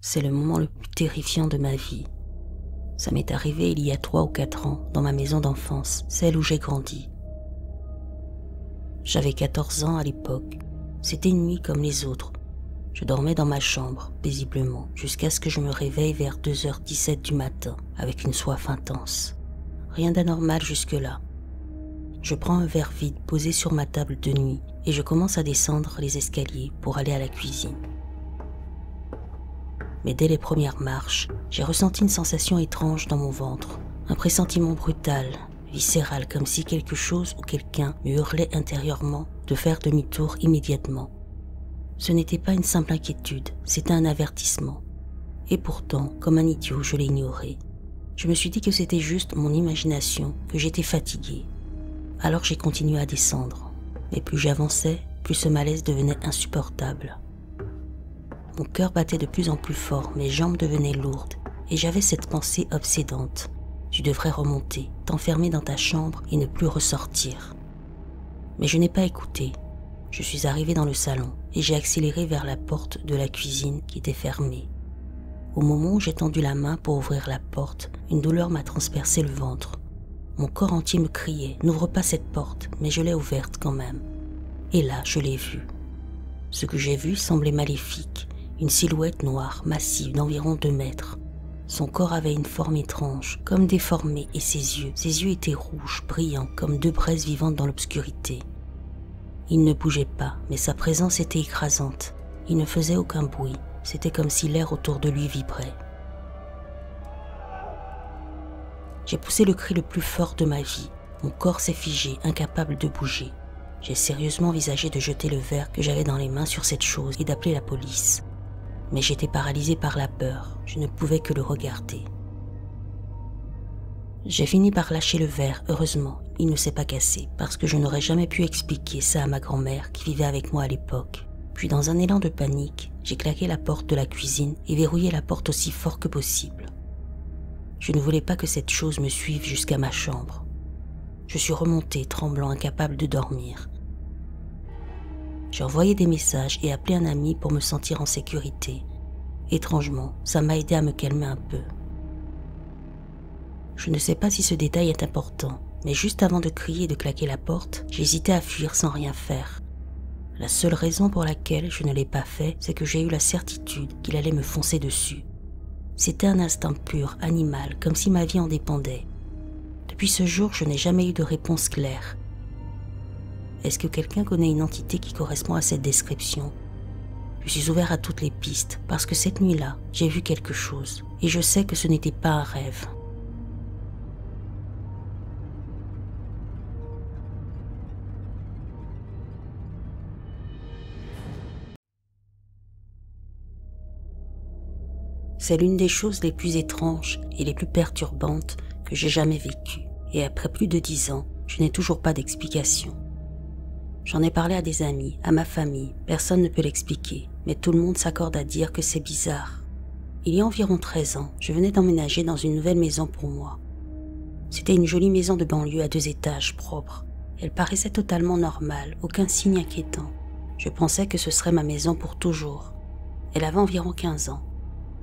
C'est le moment le plus terrifiant de ma vie. Ça m'est arrivé il y a 3 ou 4 ans, dans ma maison d'enfance, celle où j'ai grandi. J'avais 14 ans à l'époque. C'était une nuit comme les autres. Je dormais dans ma chambre, paisiblement, jusqu'à ce que je me réveille vers 2h17 du matin, avec une soif intense. Rien d'anormal jusque-là. Je prends un verre vide posé sur ma table de nuit et je commence à descendre les escaliers pour aller à la cuisine. Mais dès les premières marches, j'ai ressenti une sensation étrange dans mon ventre, un pressentiment brutal, viscéral, comme si quelque chose ou quelqu'un me hurlait intérieurement de faire demi-tour immédiatement. Ce n'était pas une simple inquiétude, c'était un avertissement. Et pourtant, comme un idiot, je l'ai ignoré. Je me suis dit que c'était juste mon imagination, que j'étais fatigué. Alors j'ai continué à descendre. Mais plus j'avançais, plus ce malaise devenait insupportable. Mon cœur battait de plus en plus fort, mes jambes devenaient lourdes, et j'avais cette pensée obsédante. Tu devrais remonter, t'enfermer dans ta chambre et ne plus ressortir. Mais je n'ai pas écouté. Je suis arrivé dans le salon et j'ai accéléré vers la porte de la cuisine qui était fermée. Au moment où j'ai tendu la main pour ouvrir la porte, une douleur m'a transpercé le ventre. Mon corps entier me criait « N'ouvre pas cette porte », mais je l'ai ouverte quand même. Et là, je l'ai vue. Ce que j'ai vu semblait maléfique, une silhouette noire, massive d'environ 2 mètres. Son corps avait une forme étrange, comme déformé, et ses yeux étaient rouges, brillants, comme 2 braises vivantes dans l'obscurité. Il ne bougeait pas, mais sa présence était écrasante. Il ne faisait aucun bruit, c'était comme si l'air autour de lui vibrait. J'ai poussé le cri le plus fort de ma vie. Mon corps s'est figé, incapable de bouger. J'ai sérieusement envisagé de jeter le verre que j'avais dans les mains sur cette chose et d'appeler la police. Mais j'étais paralysé par la peur, je ne pouvais que le regarder. J'ai fini par lâcher le verre, heureusement, il ne s'est pas cassé, parce que je n'aurais jamais pu expliquer ça à ma grand-mère qui vivait avec moi à l'époque. Puis dans un élan de panique, j'ai claqué la porte de la cuisine et verrouillé la porte aussi fort que possible. Je ne voulais pas que cette chose me suive jusqu'à ma chambre. Je suis remonté, tremblant, incapable de dormir. J'ai envoyé des messages et appelé un ami pour me sentir en sécurité. Étrangement, ça m'a aidé à me calmer un peu. Je ne sais pas si ce détail est important, mais juste avant de crier et de claquer la porte, j'hésitais à fuir sans rien faire. La seule raison pour laquelle je ne l'ai pas fait, c'est que j'ai eu la certitude qu'il allait me foncer dessus. C'était un instinct pur, animal, comme si ma vie en dépendait. Depuis ce jour, je n'ai jamais eu de réponse claire. Est-ce que quelqu'un connaît une entité qui correspond à cette description? Je suis ouvert à toutes les pistes, parce que cette nuit-là, j'ai vu quelque chose, et je sais que ce n'était pas un rêve. C'est l'une des choses les plus étranges et les plus perturbantes que j'ai jamais vécues. Et après plus de 10 ans, je n'ai toujours pas d'explication. J'en ai parlé à des amis, à ma famille, personne ne peut l'expliquer, mais tout le monde s'accorde à dire que c'est bizarre. Il y a environ 13 ans, je venais d'emménager dans une nouvelle maison pour moi. C'était une jolie maison de banlieue à 2 étages, propre. Elle paraissait totalement normale, aucun signe inquiétant. Je pensais que ce serait ma maison pour toujours. Elle avait environ 15 ans.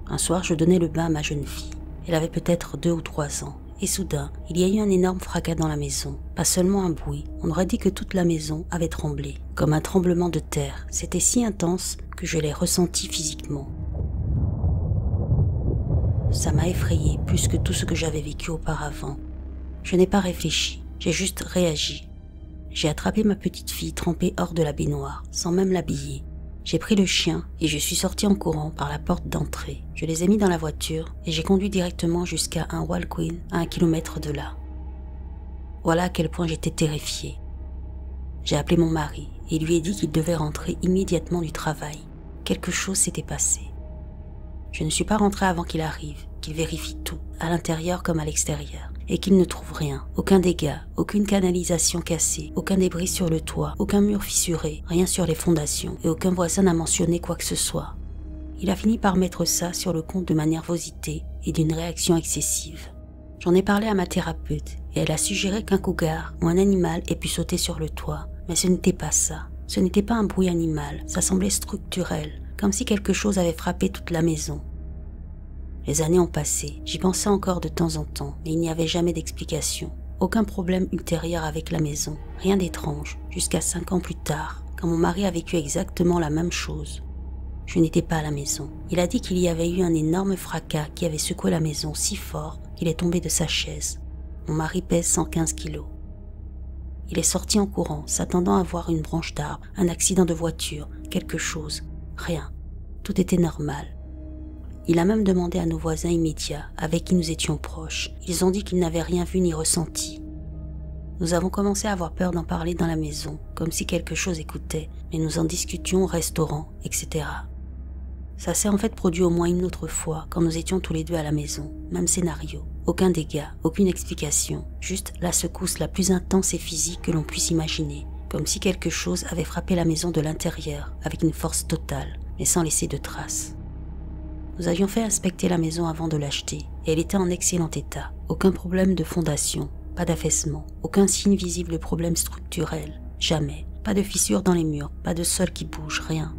Un soir, je donnais le bain à ma jeune fille. Elle avait peut-être 2 ou 3 ans. Et soudain, il y a eu un énorme fracas dans la maison. Pas seulement un bruit, on aurait dit que toute la maison avait tremblé. Comme un tremblement de terre. C'était si intense que je l'ai ressenti physiquement. Ça m'a effrayé plus que tout ce que j'avais vécu auparavant. Je n'ai pas réfléchi, j'ai juste réagi. J'ai attrapé ma petite fille trempée hors de la baignoire, sans même l'habiller. J'ai pris le chien et je suis sorti en courant par la porte d'entrée. Je les ai mis dans la voiture et j'ai conduit directement jusqu'à un Walgreens à 1 kilomètre de là. Voilà à quel point j'étais terrifiée. J'ai appelé mon mari et lui ai dit qu'il devait rentrer immédiatement du travail. Quelque chose s'était passé. Je ne suis pas rentrée avant qu'il arrive, qu'il vérifie tout, à l'intérieur comme à l'extérieur, et qu'il ne trouve rien, aucun dégât, aucune canalisation cassée, aucun débris sur le toit, aucun mur fissuré, rien sur les fondations, et aucun voisin n'a mentionné quoi que ce soit. Il a fini par mettre ça sur le compte de ma nervosité et d'une réaction excessive. J'en ai parlé à ma thérapeute, et elle a suggéré qu'un cougar ou un animal ait pu sauter sur le toit, mais ce n'était pas ça. Ce n'était pas un bruit animal, ça semblait structurel, comme si quelque chose avait frappé toute la maison. Les années ont passé, j'y pensais encore de temps en temps, mais il n'y avait jamais d'explication. Aucun problème ultérieur avec la maison, rien d'étrange, jusqu'à 5 ans plus tard, quand mon mari a vécu exactement la même chose. Je n'étais pas à la maison. Il a dit qu'il y avait eu un énorme fracas qui avait secoué la maison si fort qu'il est tombé de sa chaise. Mon mari pèse 115 kilos. Il est sorti en courant, s'attendant à voir une branche d'arbre, un accident de voiture, quelque chose. Rien. Tout était normal. Il a même demandé à nos voisins immédiats, avec qui nous étions proches. Ils ont dit qu'ils n'avaient rien vu ni ressenti. Nous avons commencé à avoir peur d'en parler dans la maison, comme si quelque chose écoutait, mais nous en discutions au restaurant, etc. Ça s'est en fait produit au moins une autre fois, quand nous étions tous les deux à la maison. Même scénario. Aucun dégât, aucune explication. Juste la secousse la plus intense et physique que l'on puisse imaginer. Comme si quelque chose avait frappé la maison de l'intérieur, avec une force totale, mais sans laisser de traces. Nous avions fait inspecter la maison avant de l'acheter, et elle était en excellent état. Aucun problème de fondation, pas d'affaissement, aucun signe visible de problème structurel, jamais. Pas de fissures dans les murs, pas de sol qui bouge, rien.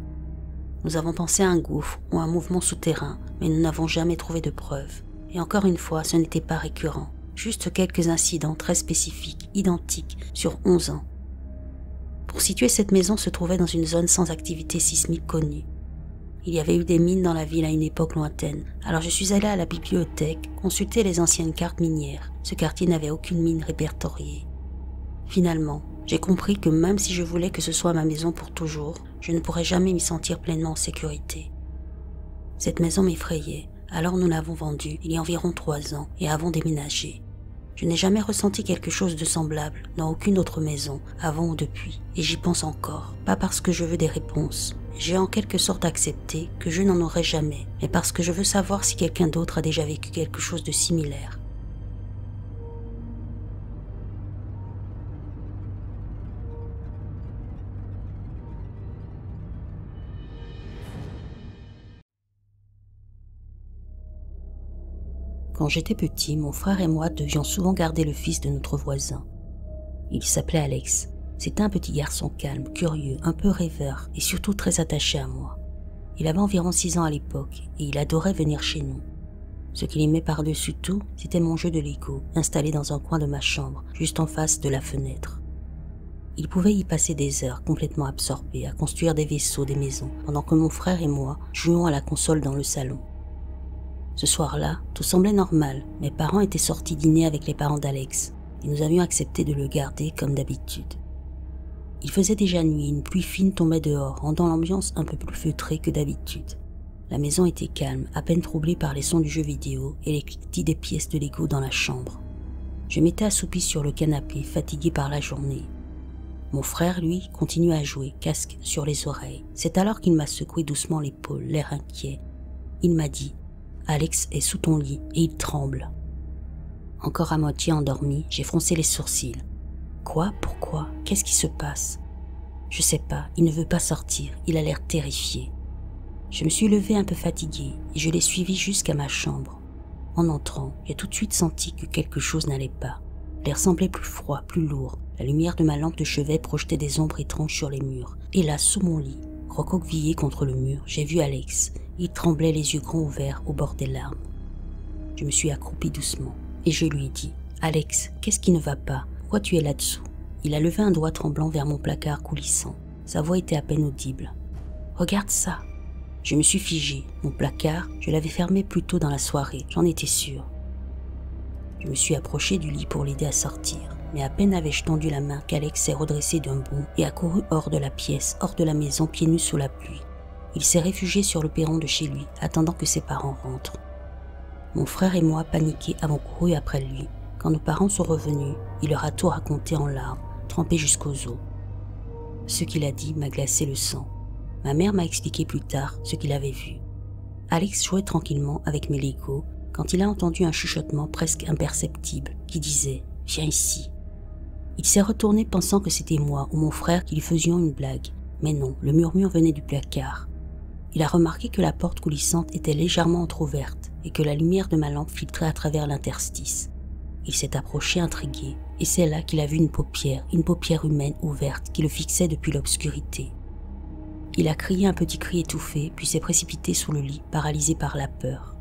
Nous avons pensé à un gouffre ou à un mouvement souterrain, mais nous n'avons jamais trouvé de preuves. Et encore une fois, ce n'était pas récurrent. Juste quelques incidents très spécifiques, identiques, sur 11 ans. Pour situer, cette maison se trouvait dans une zone sans activité sismique connue. Il y avait eu des mines dans la ville à une époque lointaine, alors je suis allée à la bibliothèque consulter les anciennes cartes minières. Ce quartier n'avait aucune mine répertoriée. Finalement, j'ai compris que même si je voulais que ce soit ma maison pour toujours, je ne pourrais jamais m'y sentir pleinement en sécurité. Cette maison m'effrayait, alors nous l'avons vendue il y a environ 3 ans et avons déménagé. Je n'ai jamais ressenti quelque chose de semblable dans aucune autre maison, avant ou depuis, et j'y pense encore, pas parce que je veux des réponses. J'ai en quelque sorte accepté que je n'en aurai jamais, mais parce que je veux savoir si quelqu'un d'autre a déjà vécu quelque chose de similaire. Quand j'étais petit, mon frère et moi devions souvent garder le fils de notre voisin. Il s'appelait Alex. C'était un petit garçon calme, curieux, un peu rêveur et surtout très attaché à moi. Il avait environ 6 ans à l'époque et il adorait venir chez nous. Ce qu'il aimait par-dessus tout, c'était mon jeu de Lego, installé dans un coin de ma chambre, juste en face de la fenêtre. Il pouvait y passer des heures complètement absorbé à construire des vaisseaux, des maisons, pendant que mon frère et moi jouions à la console dans le salon. Ce soir-là, tout semblait normal. Mes parents étaient sortis dîner avec les parents d'Alex et nous avions accepté de le garder comme d'habitude. Il faisait déjà nuit et une pluie fine tombait dehors, rendant l'ambiance un peu plus feutrée que d'habitude. La maison était calme, à peine troublée par les sons du jeu vidéo et les cliquetis des pièces de Lego dans la chambre. Je m'étais assoupi sur le canapé, fatigué par la journée. Mon frère, lui, continuait à jouer, casque sur les oreilles. C'est alors qu'il m'a secoué doucement l'épaule, l'air inquiet. Il m'a dit: « Alex est sous ton lit et il tremble. » Encore à moitié endormi, j'ai froncé les sourcils. Quoi? Pourquoi? Qu'est-ce qui se passe? Je sais pas, il ne veut pas sortir, il a l'air terrifié. Je me suis levé un peu fatigué et je l'ai suivi jusqu'à ma chambre. En entrant, j'ai tout de suite senti que quelque chose n'allait pas. L'air semblait plus froid, plus lourd. La lumière de ma lampe de chevet projetait des ombres étranges sur les murs. Et là, sous mon lit, recroquevillé contre le mur, j'ai vu Alex. Il tremblait, les yeux grands ouverts, au bord des larmes. Je me suis accroupi doucement et je lui ai dit: « Alex, qu'est-ce qui ne va pas? Pourquoi tu es là-dessous ?» Il a levé un doigt tremblant vers mon placard coulissant. Sa voix était à peine audible. « Regarde ça !» Je me suis figé. Mon placard, je l'avais fermé plus tôt dans la soirée, j'en étais sûr. Je me suis approché du lit pour l'aider à sortir, mais à peine avais-je tendu la main qu'Alex s'est redressé d'un bond et a couru hors de la pièce, hors de la maison, pieds nus sous la pluie. Il s'est réfugié sur le perron de chez lui, attendant que ses parents rentrent. Mon frère et moi, paniqués, avons couru après lui. Quand nos parents sont revenus, il leur a tout raconté en larmes, trempé jusqu'aux os. Ce qu'il a dit m'a glacé le sang. Ma mère m'a expliqué plus tard ce qu'il avait vu. Alex jouait tranquillement avec mes Legos quand il a entendu un chuchotement presque imperceptible qui disait « Viens ici ». Il s'est retourné pensant que c'était moi ou mon frère qui lui faisions une blague. Mais non, le murmure venait du placard. Il a remarqué que la porte coulissante était légèrement entr'ouverte et que la lumière de ma lampe filtrait à travers l'interstice. Il s'est approché intrigué et c'est là qu'il a vu une paupière humaine ouverte qui le fixait depuis l'obscurité. Il a crié un petit cri étouffé puis s'est précipité sous le lit, paralysé par la peur.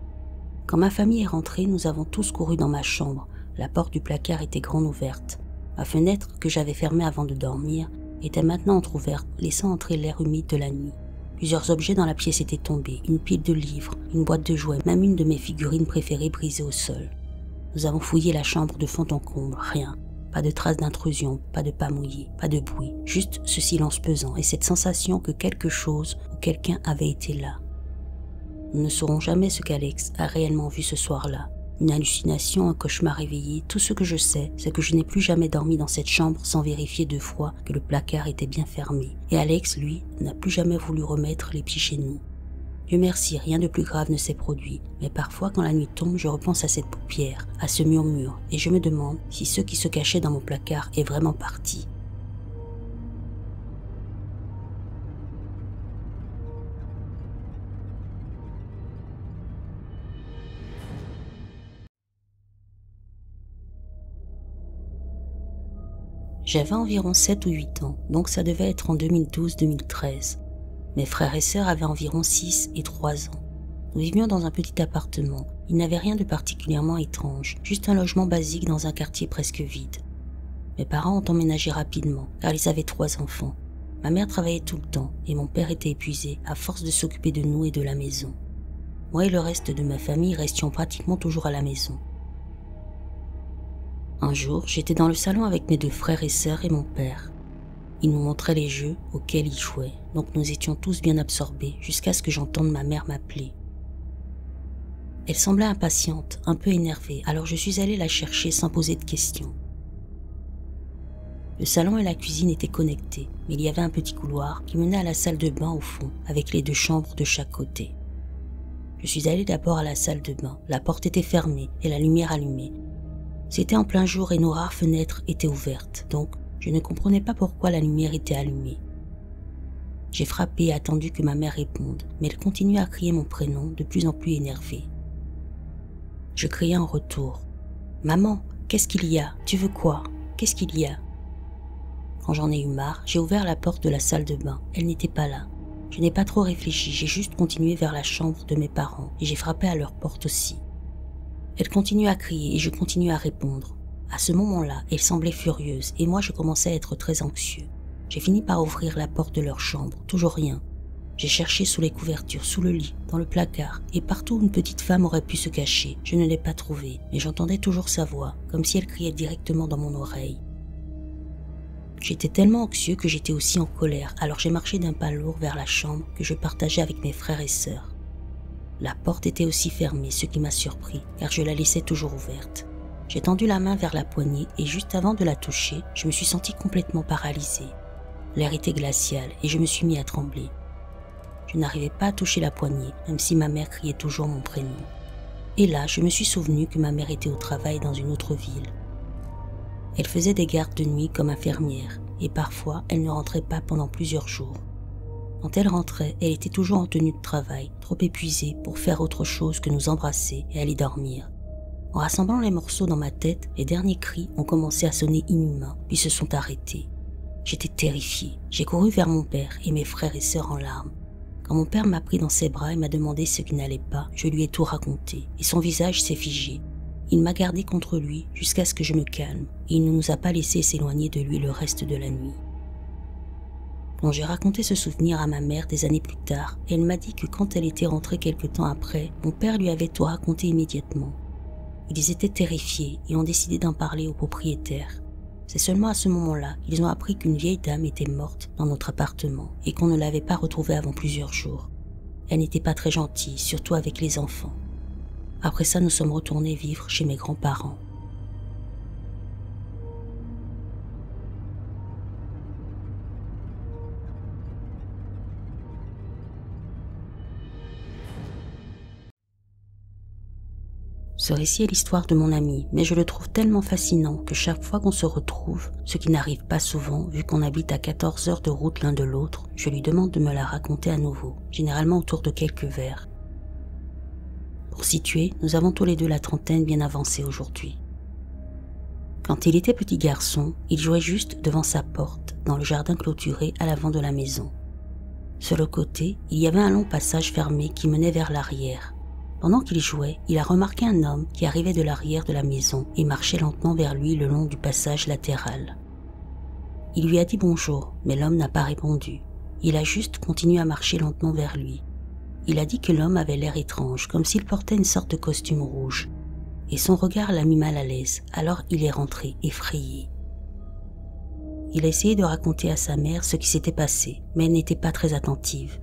Quand ma famille est rentrée, nous avons tous couru dans ma chambre. La porte du placard était grande ouverte. Ma fenêtre, que j'avais fermée avant de dormir, était maintenant entrouverte, laissant entrer l'air humide de la nuit. Plusieurs objets dans la pièce étaient tombés, une pile de livres, une boîte de jouets, même une de mes figurines préférées brisée au sol. Nous avons fouillé la chambre de fond en comble, rien. Pas de traces d'intrusion, pas de pas mouillé, pas de bruit, juste ce silence pesant et cette sensation que quelque chose ou quelqu'un avait été là. Nous ne saurons jamais ce qu'Alex a réellement vu ce soir-là. Une hallucination, un cauchemar réveillé, tout ce que je sais, c'est que je n'ai plus jamais dormi dans cette chambre sans vérifier 2 fois que le placard était bien fermé. Et Alex, lui, n'a plus jamais voulu remettre les pieds chez nous. Dieu merci, rien de plus grave ne s'est produit, mais parfois quand la nuit tombe, je repense à cette paupière, à ce murmure, et je me demande si ce qui se cachait dans mon placard est vraiment parti. J'avais environ 7 ou 8 ans, donc ça devait être en 2012-2013. Mes frères et sœurs avaient environ 6 et 3 ans. Nous vivions dans un petit appartement. Il n'avait rien de particulièrement étrange, juste un logement basique dans un quartier presque vide. Mes parents ont emménagé rapidement, car ils avaient 3 enfants. Ma mère travaillait tout le temps, et mon père était épuisé à force de s'occuper de nous et de la maison. Moi et le reste de ma famille restions pratiquement toujours à la maison. Un jour, j'étais dans le salon avec mes 2 frères et sœurs et mon père. Il nous montrait les jeux auxquels il jouait, donc nous étions tous bien absorbés jusqu'à ce que j'entende ma mère m'appeler. Elle semblait impatiente, un peu énervée, alors je suis allée la chercher sans poser de questions. Le salon et la cuisine étaient connectés, mais il y avait un petit couloir qui menait à la salle de bain au fond, avec les 2 chambres de chaque côté. Je suis allée d'abord à la salle de bain, la porte était fermée et la lumière allumée. C'était en plein jour et nos rares fenêtres étaient ouvertes, donc je ne comprenais pas pourquoi la lumière était allumée. J'ai frappé et attendu que ma mère réponde, mais elle continuait à crier mon prénom, de plus en plus énervée. Je criais en retour. « Maman, qu'est-ce qu'il y a? Tu veux quoi? Qu'est-ce qu'il y a ?» Quand j'en ai eu marre, j'ai ouvert la porte de la salle de bain. Elle n'était pas là. Je n'ai pas trop réfléchi, j'ai juste continué vers la chambre de mes parents et j'ai frappé à leur porte aussi. Elle continuait à crier et je continuais à répondre. À ce moment-là, elle semblait furieuse et moi je commençais à être très anxieux. J'ai fini par ouvrir la porte de leur chambre, toujours rien. J'ai cherché sous les couvertures, sous le lit, dans le placard et partout où une petite femme aurait pu se cacher. Je ne l'ai pas trouvée, mais j'entendais toujours sa voix, comme si elle criait directement dans mon oreille. J'étais tellement anxieux que j'étais aussi en colère, alors j'ai marché d'un pas lourd vers la chambre que je partageais avec mes frères et sœurs. La porte était aussi fermée, ce qui m'a surpris, car je la laissais toujours ouverte. J'ai tendu la main vers la poignée et juste avant de la toucher, je me suis senti complètement paralysée. L'air était glacial et je me suis mis à trembler. Je n'arrivais pas à toucher la poignée, même si ma mère criait toujours mon prénom. Et là, je me suis souvenu que ma mère était au travail dans une autre ville. Elle faisait des gardes de nuit comme infirmière, et parfois, elle ne rentrait pas pendant plusieurs jours. Quand elle rentrait, elle était toujours en tenue de travail, trop épuisée pour faire autre chose que nous embrasser et aller dormir. En rassemblant les morceaux dans ma tête, les derniers cris ont commencé à sonner inhumains, puis se sont arrêtés. J'étais terrifiée. J'ai couru vers mon père et mes frères et sœurs en larmes. Quand mon père m'a pris dans ses bras et m'a demandé ce qui n'allait pas, je lui ai tout raconté, et son visage s'est figé. Il m'a gardé contre lui jusqu'à ce que je me calme, et il ne nous a pas laissé s'éloigner de lui le reste de la nuit. Quand j'ai raconté ce souvenir à ma mère des années plus tard, elle m'a dit que quand elle était rentrée quelque temps après, mon père lui avait tout raconté immédiatement. Ils étaient terrifiés et ont décidé d'en parler au propriétaire. C'est seulement à ce moment-là qu'ils ont appris qu'une vieille dame était morte dans notre appartement et qu'on ne l'avait pas retrouvée avant plusieurs jours. Elle n'était pas très gentille, surtout avec les enfants. Après ça, nous sommes retournés vivre chez mes grands-parents. Ce récit est l'histoire de mon ami, mais je le trouve tellement fascinant que chaque fois qu'on se retrouve, ce qui n'arrive pas souvent vu qu'on habite à 14 heures de route l'un de l'autre, je lui demande de me la raconter à nouveau, généralement autour de quelques verres. Pour situer, nous avons tous les 2 la trentaine bien avancée aujourd'hui. Quand il était petit garçon, il jouait juste devant sa porte, dans le jardin clôturé à l'avant de la maison. Sur le côté, il y avait un long passage fermé qui menait vers l'arrière. Pendant qu'il jouait, il a remarqué un homme qui arrivait de l'arrière de la maison et marchait lentement vers lui le long du passage latéral. Il lui a dit bonjour, mais l'homme n'a pas répondu. Il a juste continué à marcher lentement vers lui. Il a dit que l'homme avait l'air étrange, comme s'il portait une sorte de costume rouge, et son regard l'a mis mal à l'aise, alors il est rentré, effrayé. Il a essayé de raconter à sa mère ce qui s'était passé, mais elle n'était pas très attentive.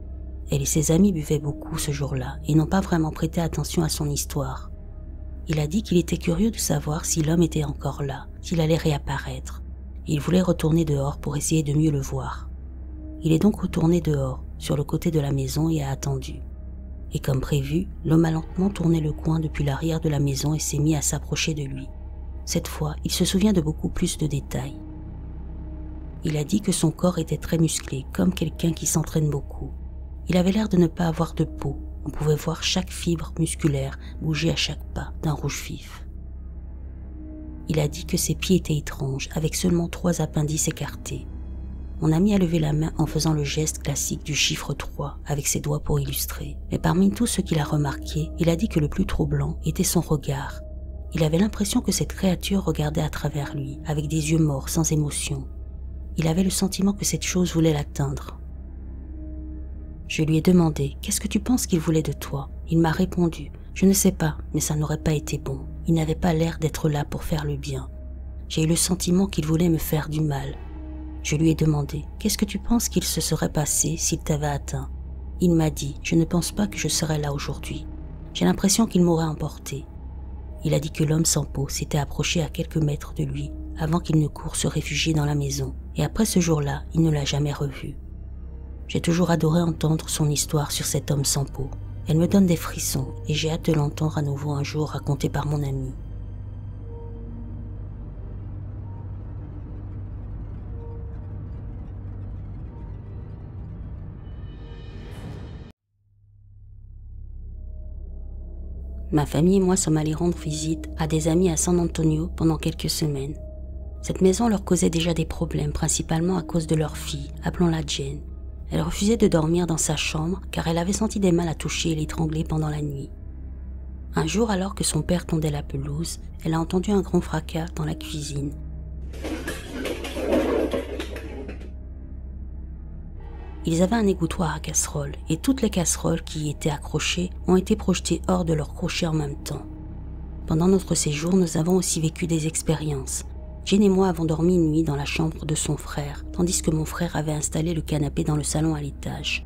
Elle et ses amis buvaient beaucoup ce jour-là et n'ont pas vraiment prêté attention à son histoire. Il a dit qu'il était curieux de savoir si l'homme était encore là, s'il allait réapparaître. Il voulait retourner dehors pour essayer de mieux le voir. Il est donc retourné dehors, sur le côté de la maison et a attendu. Et comme prévu, l'homme a lentement tourné le coin depuis l'arrière de la maison et s'est mis à s'approcher de lui. Cette fois, il se souvient de beaucoup plus de détails. Il a dit que son corps était très musclé, comme quelqu'un qui s'entraîne beaucoup. Il avait l'air de ne pas avoir de peau. On pouvait voir chaque fibre musculaire bouger à chaque pas d'un rouge vif. Il a dit que ses pieds étaient étranges, avec seulement 3 appendices écartés. Mon ami a levé la main en faisant le geste classique du chiffre 3 avec ses doigts pour illustrer. Mais parmi tout ce qu'il a remarqué, il a dit que le plus troublant était son regard. Il avait l'impression que cette créature regardait à travers lui, avec des yeux morts, sans émotion. Il avait le sentiment que cette chose voulait l'atteindre. Je lui ai demandé « Qu'est-ce que tu penses qu'il voulait de toi ?» Il m'a répondu « Je ne sais pas, mais ça n'aurait pas été bon. Il n'avait pas l'air d'être là pour faire le bien. J'ai eu le sentiment qu'il voulait me faire du mal. » Je lui ai demandé « Qu'est-ce que tu penses qu'il se serait passé s'il t'avait atteint ?» Il m'a dit « Je ne pense pas que je serais là aujourd'hui. J'ai l'impression qu'il m'aurait emporté. » Il a dit que l'homme sans peau s'était approché à quelques mètres de lui avant qu'il ne coure se réfugier dans la maison, et après ce jour-là, il ne l'a jamais revu. J'ai toujours adoré entendre son histoire sur cet homme sans peau. Elle me donne des frissons et j'ai hâte de l'entendre à nouveau un jour raconté par mon ami. Ma famille et moi sommes allés rendre visite à des amis à San Antonio pendant quelques semaines. Cette maison leur causait déjà des problèmes, principalement à cause de leur fille, appelons-la Jane. Elle refusait de dormir dans sa chambre car elle avait senti des mal à toucher et l'étrangler pendant la nuit. Un jour, alors que son père tondait la pelouse, elle a entendu un grand fracas dans la cuisine. Ils avaient un égouttoir à casseroles et toutes les casseroles qui y étaient accrochées ont été projetées hors de leur crochet en même temps. Pendant notre séjour, nous avons aussi vécu des expériences. Jane et moi avons dormi une nuit dans la chambre de son frère, tandis que mon frère avait installé le canapé dans le salon à l'étage.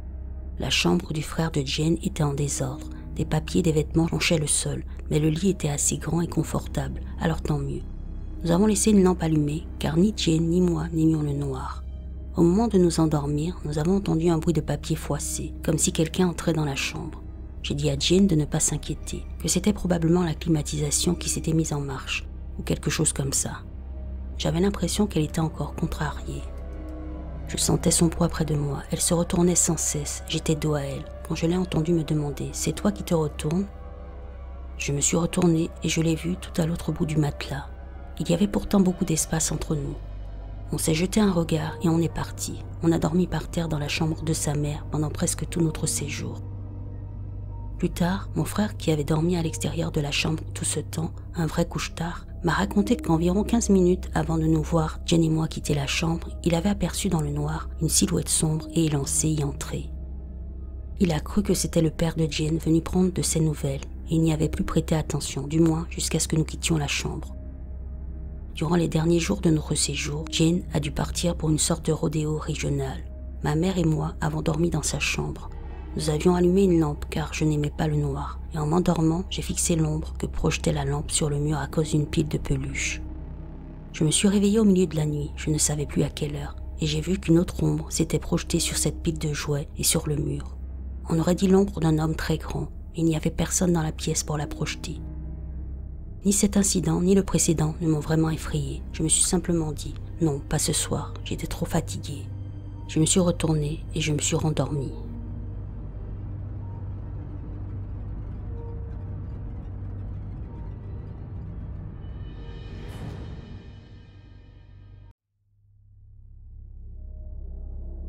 La chambre du frère de Jane était en désordre. Des papiers et des vêtements jonchaient le sol, mais le lit était assez grand et confortable, alors tant mieux. Nous avons laissé une lampe allumée, car ni Jane ni moi n'aimions le noir. Au moment de nous endormir, nous avons entendu un bruit de papier froissé, comme si quelqu'un entrait dans la chambre. J'ai dit à Jane de ne pas s'inquiéter, que c'était probablement la climatisation qui s'était mise en marche, ou quelque chose comme ça. J'avais l'impression qu'elle était encore contrariée. Je sentais son poids près de moi, elle se retournait sans cesse, j'étais dos à elle. Quand je l'ai entendue me demander « C'est toi qui te retournes ?» Je me suis retournée et je l'ai vue tout à l'autre bout du matelas. Il y avait pourtant beaucoup d'espace entre nous. On s'est jeté un regard et on est parti. On a dormi par terre dans la chambre de sa mère pendant presque tout notre séjour. Plus tard, mon frère qui avait dormi à l'extérieur de la chambre tout ce temps, un vrai couche-tard, m'a raconté qu'environ 15 minutes avant de nous voir, Jane et moi quitter la chambre, il avait aperçu dans le noir une silhouette sombre et élancée y entrer. Il a cru que c'était le père de Jane venu prendre de ses nouvelles et il n'y avait plus prêté attention, du moins jusqu'à ce que nous quittions la chambre. Durant les derniers jours de notre séjour, Jane a dû partir pour une sorte de rodéo régional. Ma mère et moi avons dormi dans sa chambre. Nous avions allumé une lampe car je n'aimais pas le noir et en m'endormant, j'ai fixé l'ombre que projetait la lampe sur le mur à cause d'une pile de peluches. Je me suis réveillée au milieu de la nuit, je ne savais plus à quelle heure, et j'ai vu qu'une autre ombre s'était projetée sur cette pile de jouets et sur le mur. On aurait dit l'ombre d'un homme très grand, et il n'y avait personne dans la pièce pour la projeter. Ni cet incident, ni le précédent ne m'ont vraiment effrayée. Je me suis simplement dit, non, pas ce soir, j'étais trop fatiguée. Je me suis retournée et je me suis rendormie.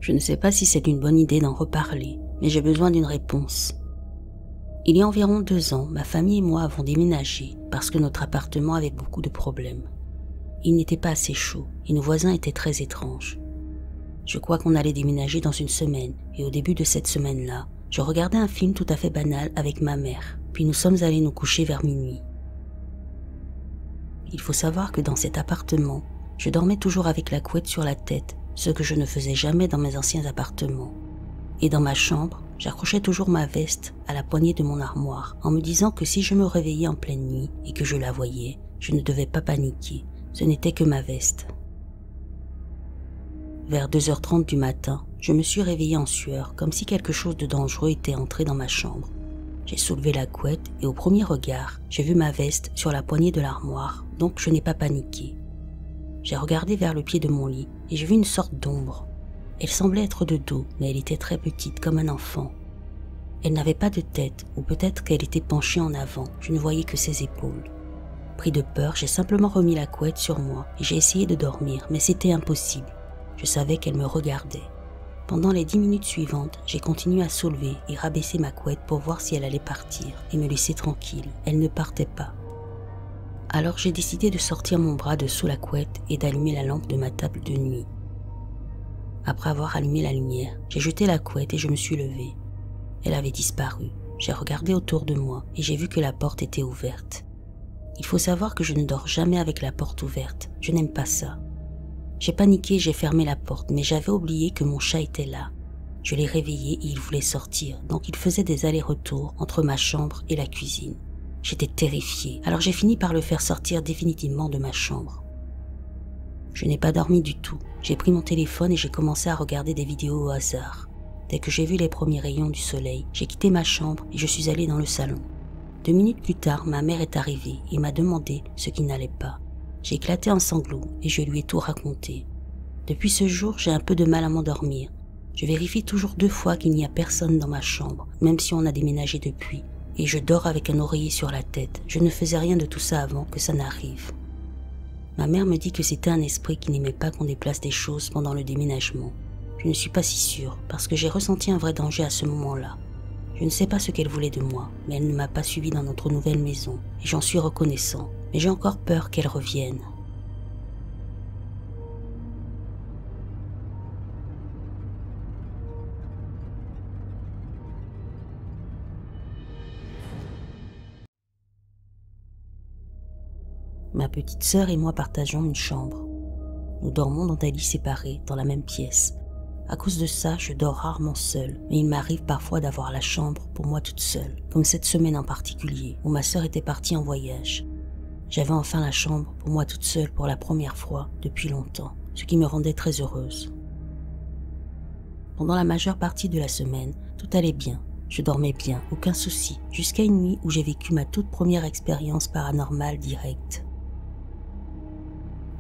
Je ne sais pas si c'est une bonne idée d'en reparler, mais j'ai besoin d'une réponse. Il y a environ 2 ans, ma famille et moi avons déménagé parce que notre appartement avait beaucoup de problèmes. Il n'était pas assez chaud et nos voisins étaient très étranges. Je crois qu'on allait déménager dans une semaine et au début de cette semaine-là, je regardais un film tout à fait banal avec ma mère, puis nous sommes allés nous coucher vers minuit. Il faut savoir que dans cet appartement, je dormais toujours avec la couette sur la tête, ce que je ne faisais jamais dans mes anciens appartements. Et dans ma chambre, j'accrochais toujours ma veste à la poignée de mon armoire en me disant que si je me réveillais en pleine nuit et que je la voyais, je ne devais pas paniquer, ce n'était que ma veste. Vers 2h30 du matin, je me suis réveillée en sueur, comme si quelque chose de dangereux était entré dans ma chambre. J'ai soulevé la couette et au premier regard, j'ai vu ma veste sur la poignée de l'armoire, donc je n'ai pas paniqué. J'ai regardé vers le pied de mon lit et j'ai vu une sorte d'ombre. Elle semblait être de dos, mais elle était très petite, comme un enfant. Elle n'avait pas de tête, ou peut-être qu'elle était penchée en avant, je ne voyais que ses épaules. Pris de peur, j'ai simplement remis la couette sur moi et j'ai essayé de dormir, mais c'était impossible. Je savais qu'elle me regardait. Pendant les 10 minutes suivantes, j'ai continué à soulever et rabaisser ma couette pour voir si elle allait partir et me laisser tranquille. Elle ne partait pas. Alors j'ai décidé de sortir mon bras de sous la couette et d'allumer la lampe de ma table de nuit. Après avoir allumé la lumière, j'ai jeté la couette et je me suis levée. Elle avait disparu. J'ai regardé autour de moi et j'ai vu que la porte était ouverte. Il faut savoir que je ne dors jamais avec la porte ouverte. Je n'aime pas ça. J'ai paniqué, j'ai fermé la porte, mais j'avais oublié que mon chat était là. Je l'ai réveillé et il voulait sortir, donc il faisait des allers-retours entre ma chambre et la cuisine. J'étais terrifiée, alors j'ai fini par le faire sortir définitivement de ma chambre. Je n'ai pas dormi du tout. J'ai pris mon téléphone et j'ai commencé à regarder des vidéos au hasard. Dès que j'ai vu les premiers rayons du soleil, j'ai quitté ma chambre et je suis allée dans le salon. 2 minutes plus tard, ma mère est arrivée et m'a demandé ce qui n'allait pas. J'ai éclaté en sanglots et je lui ai tout raconté. Depuis ce jour, j'ai un peu de mal à m'endormir. Je vérifie toujours 2 fois qu'il n'y a personne dans ma chambre, même si on a déménagé depuis. Et je dors avec un oreiller sur la tête. Je ne faisais rien de tout ça avant que ça n'arrive. Ma mère me dit que c'était un esprit qui n'aimait pas qu'on déplace des choses pendant le déménagement. Je ne suis pas si sûre, parce que j'ai ressenti un vrai danger à ce moment-là. Je ne sais pas ce qu'elle voulait de moi, mais elle ne m'a pas suivi dans notre nouvelle maison, et j'en suis reconnaissant. Mais j'ai encore peur qu'elle revienne. Ma petite sœur et moi partageons une chambre. Nous dormons dans des lits séparés, dans la même pièce. À cause de ça, je dors rarement seule, mais il m'arrive parfois d'avoir la chambre pour moi toute seule, comme cette semaine en particulier, où ma sœur était partie en voyage. J'avais enfin la chambre pour moi toute seule pour la première fois depuis longtemps, ce qui me rendait très heureuse. Pendant la majeure partie de la semaine, tout allait bien. Je dormais bien, aucun souci, jusqu'à une nuit où j'ai vécu ma toute première expérience paranormale directe.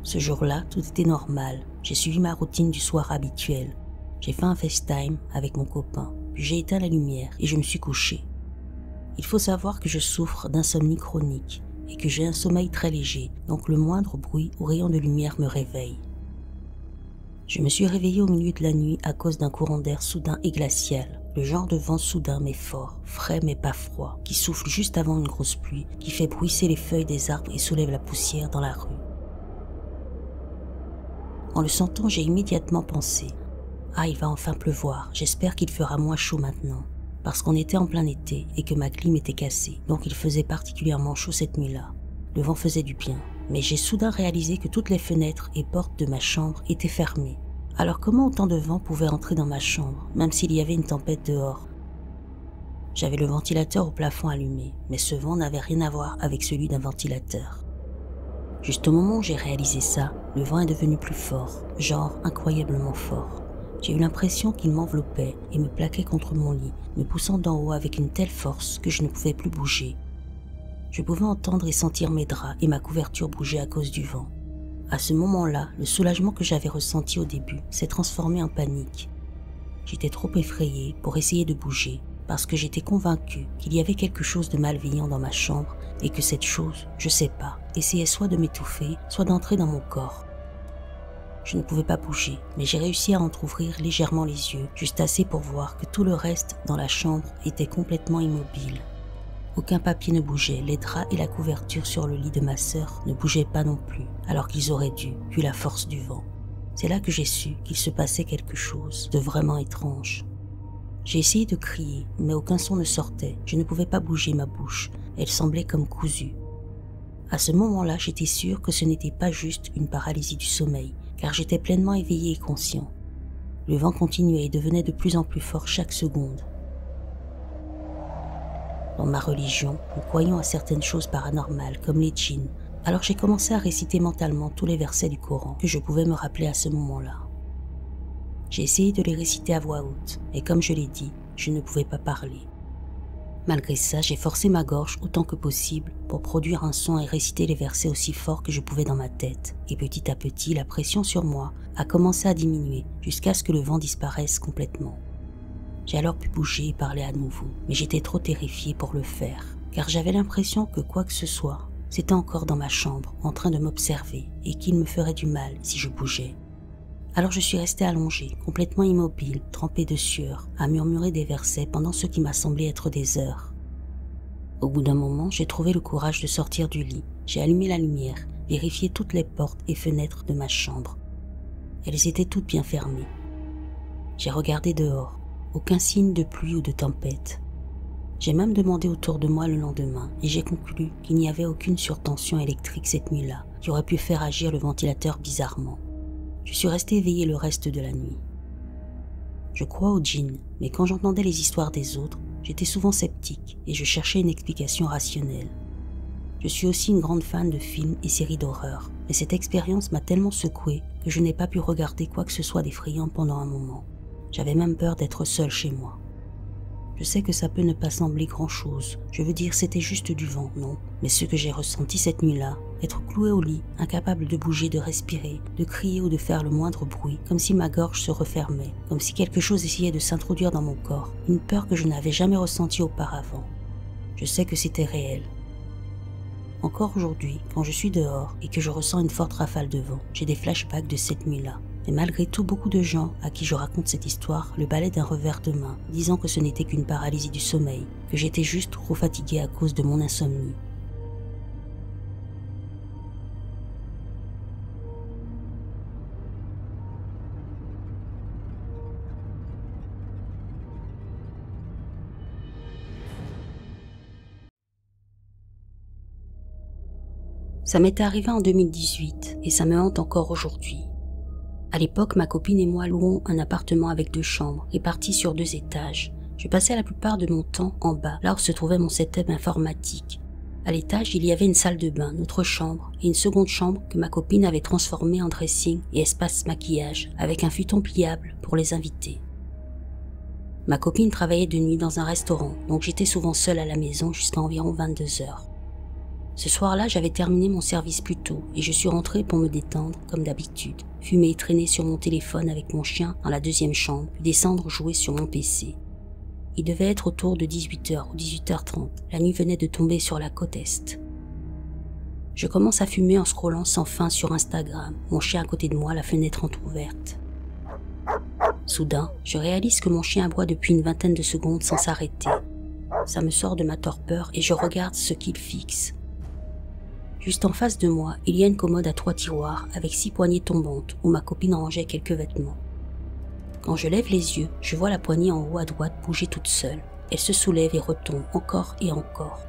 Ce jour-là, tout était normal. J'ai suivi ma routine du soir habituelle. J'ai fait un FaceTime avec mon copain, puis j'ai éteint la lumière et je me suis couchée. Il faut savoir que je souffre d'insomnie chronique et que j'ai un sommeil très léger, donc le moindre bruit ou rayon de lumière me réveille. Je me suis réveillée au milieu de la nuit à cause d'un courant d'air soudain et glacial, le genre de vent soudain mais fort, frais mais pas froid, qui souffle juste avant une grosse pluie, qui fait bruisser les feuilles des arbres et soulève la poussière dans la rue. En le sentant, j'ai immédiatement pensé « Ah, il va enfin pleuvoir, j'espère qu'il fera moins chaud maintenant ». Parce qu'on était en plein été et que ma clim était cassée, donc il faisait particulièrement chaud cette nuit-là. Le vent faisait du bien, mais j'ai soudain réalisé que toutes les fenêtres et portes de ma chambre étaient fermées. Alors comment autant de vent pouvait entrer dans ma chambre, même s'il y avait une tempête dehors? J'avais le ventilateur au plafond allumé, mais ce vent n'avait rien à voir avec celui d'un ventilateur. Juste au moment où j'ai réalisé ça, le vent est devenu plus fort, genre incroyablement fort. J'ai eu l'impression qu'il m'enveloppait et me plaquait contre mon lit, me poussant d'en haut avec une telle force que je ne pouvais plus bouger. Je pouvais entendre et sentir mes draps et ma couverture bouger à cause du vent. À ce moment-là, le soulagement que j'avais ressenti au début s'est transformé en panique. J'étais trop effrayée pour essayer de bouger, parce que j'étais convaincue qu'il y avait quelque chose de malveillant dans ma chambre et que cette chose, je sais pas, essayait soit de m'étouffer, soit d'entrer dans mon corps. Je ne pouvais pas bouger, mais j'ai réussi à entrouvrir légèrement les yeux, juste assez pour voir que tout le reste dans la chambre était complètement immobile. Aucun papier ne bougeait, les draps et la couverture sur le lit de ma sœur ne bougeaient pas non plus, alors qu'ils auraient dû, vu la force du vent. C'est là que j'ai su qu'il se passait quelque chose de vraiment étrange. J'ai essayé de crier, mais aucun son ne sortait, je ne pouvais pas bouger ma bouche, elle semblait comme cousue. À ce moment-là, j'étais sûre que ce n'était pas juste une paralysie du sommeil, car j'étais pleinement éveillé et conscient. Le vent continuait et devenait de plus en plus fort chaque seconde. Dans ma religion, nous croyons à certaines choses paranormales, comme les djinns, alors j'ai commencé à réciter mentalement tous les versets du Coran que je pouvais me rappeler à ce moment-là. J'ai essayé de les réciter à voix haute, et comme je l'ai dit, je ne pouvais pas parler. Malgré ça, j'ai forcé ma gorge autant que possible pour produire un son et réciter les versets aussi fort que je pouvais dans ma tête, et petit à petit, la pression sur moi a commencé à diminuer jusqu'à ce que le vent disparaisse complètement. J'ai alors pu bouger et parler à nouveau, mais j'étais trop terrifiée pour le faire, car j'avais l'impression que quoi que ce soit, c'était encore dans ma chambre, en train de m'observer, et qu'il me ferait du mal si je bougeais. Alors je suis restée allongée, complètement immobile, trempée de sueur, à murmurer des versets pendant ce qui m'a semblé être des heures. Au bout d'un moment, j'ai trouvé le courage de sortir du lit. J'ai allumé la lumière, vérifié toutes les portes et fenêtres de ma chambre. Elles étaient toutes bien fermées. J'ai regardé dehors. Aucun signe de pluie ou de tempête. J'ai même demandé autour de moi le lendemain et j'ai conclu qu'il n'y avait aucune surtension électrique cette nuit-là qui aurait pu faire agir le ventilateur bizarrement. Je suis restée éveillée le reste de la nuit. Je crois aux djinns, mais quand j'entendais les histoires des autres, j'étais souvent sceptique et je cherchais une explication rationnelle. Je suis aussi une grande fan de films et séries d'horreur, mais cette expérience m'a tellement secouée que je n'ai pas pu regarder quoi que ce soit d'effrayant pendant un moment. J'avais même peur d'être seule chez moi. Je sais que ça peut ne pas sembler grand-chose, je veux dire c'était juste du vent, non, mais ce que j'ai ressenti cette nuit-là, être clouée au lit, incapable de bouger, de respirer, de crier ou de faire le moindre bruit, comme si ma gorge se refermait, comme si quelque chose essayait de s'introduire dans mon corps, une peur que je n'avais jamais ressentie auparavant. Je sais que c'était réel. Encore aujourd'hui, quand je suis dehors et que je ressens une forte rafale de vent, j'ai des flashbacks de cette nuit-là. Mais malgré tout, beaucoup de gens à qui je raconte cette histoire le balaient d'un revers de main, disant que ce n'était qu'une paralysie du sommeil, que j'étais juste trop fatiguée à cause de mon insomnie. Ça m'est arrivé en 2018 et ça me hante encore aujourd'hui. À l'époque, ma copine et moi louons un appartement avec 2 chambres, réparties sur 2 étages. Je passais la plupart de mon temps en bas, là où se trouvait mon setup informatique. À l'étage, il y avait une salle de bain, notre chambre, et une seconde chambre que ma copine avait transformée en dressing et espace maquillage, avec un futon pliable pour les invités. Ma copine travaillait de nuit dans un restaurant, donc j'étais souvent seule à la maison jusqu'à environ 22 heures. Ce soir-là, j'avais terminé mon service plus tôt et je suis rentrée pour me détendre, comme d'habitude, fumer et traîner sur mon téléphone avec mon chien dans la 2e chambre, puis descendre jouer sur mon PC. Il devait être autour de 18h ou 18h30, la nuit venait de tomber sur la côte Est. Je commence à fumer en scrollant sans fin sur Instagram, mon chien à côté de moi, la fenêtre entrouverte. Soudain, je réalise que mon chien aboie depuis une vingtaine de secondes sans s'arrêter. Ça me sort de ma torpeur et je regarde ce qu'il fixe. Juste en face de moi, il y a une commode à 3 tiroirs avec 6 poignées tombantes où ma copine rangeait quelques vêtements. Quand je lève les yeux, je vois la poignée en haut à droite bouger toute seule. Elle se soulève et retombe encore et encore.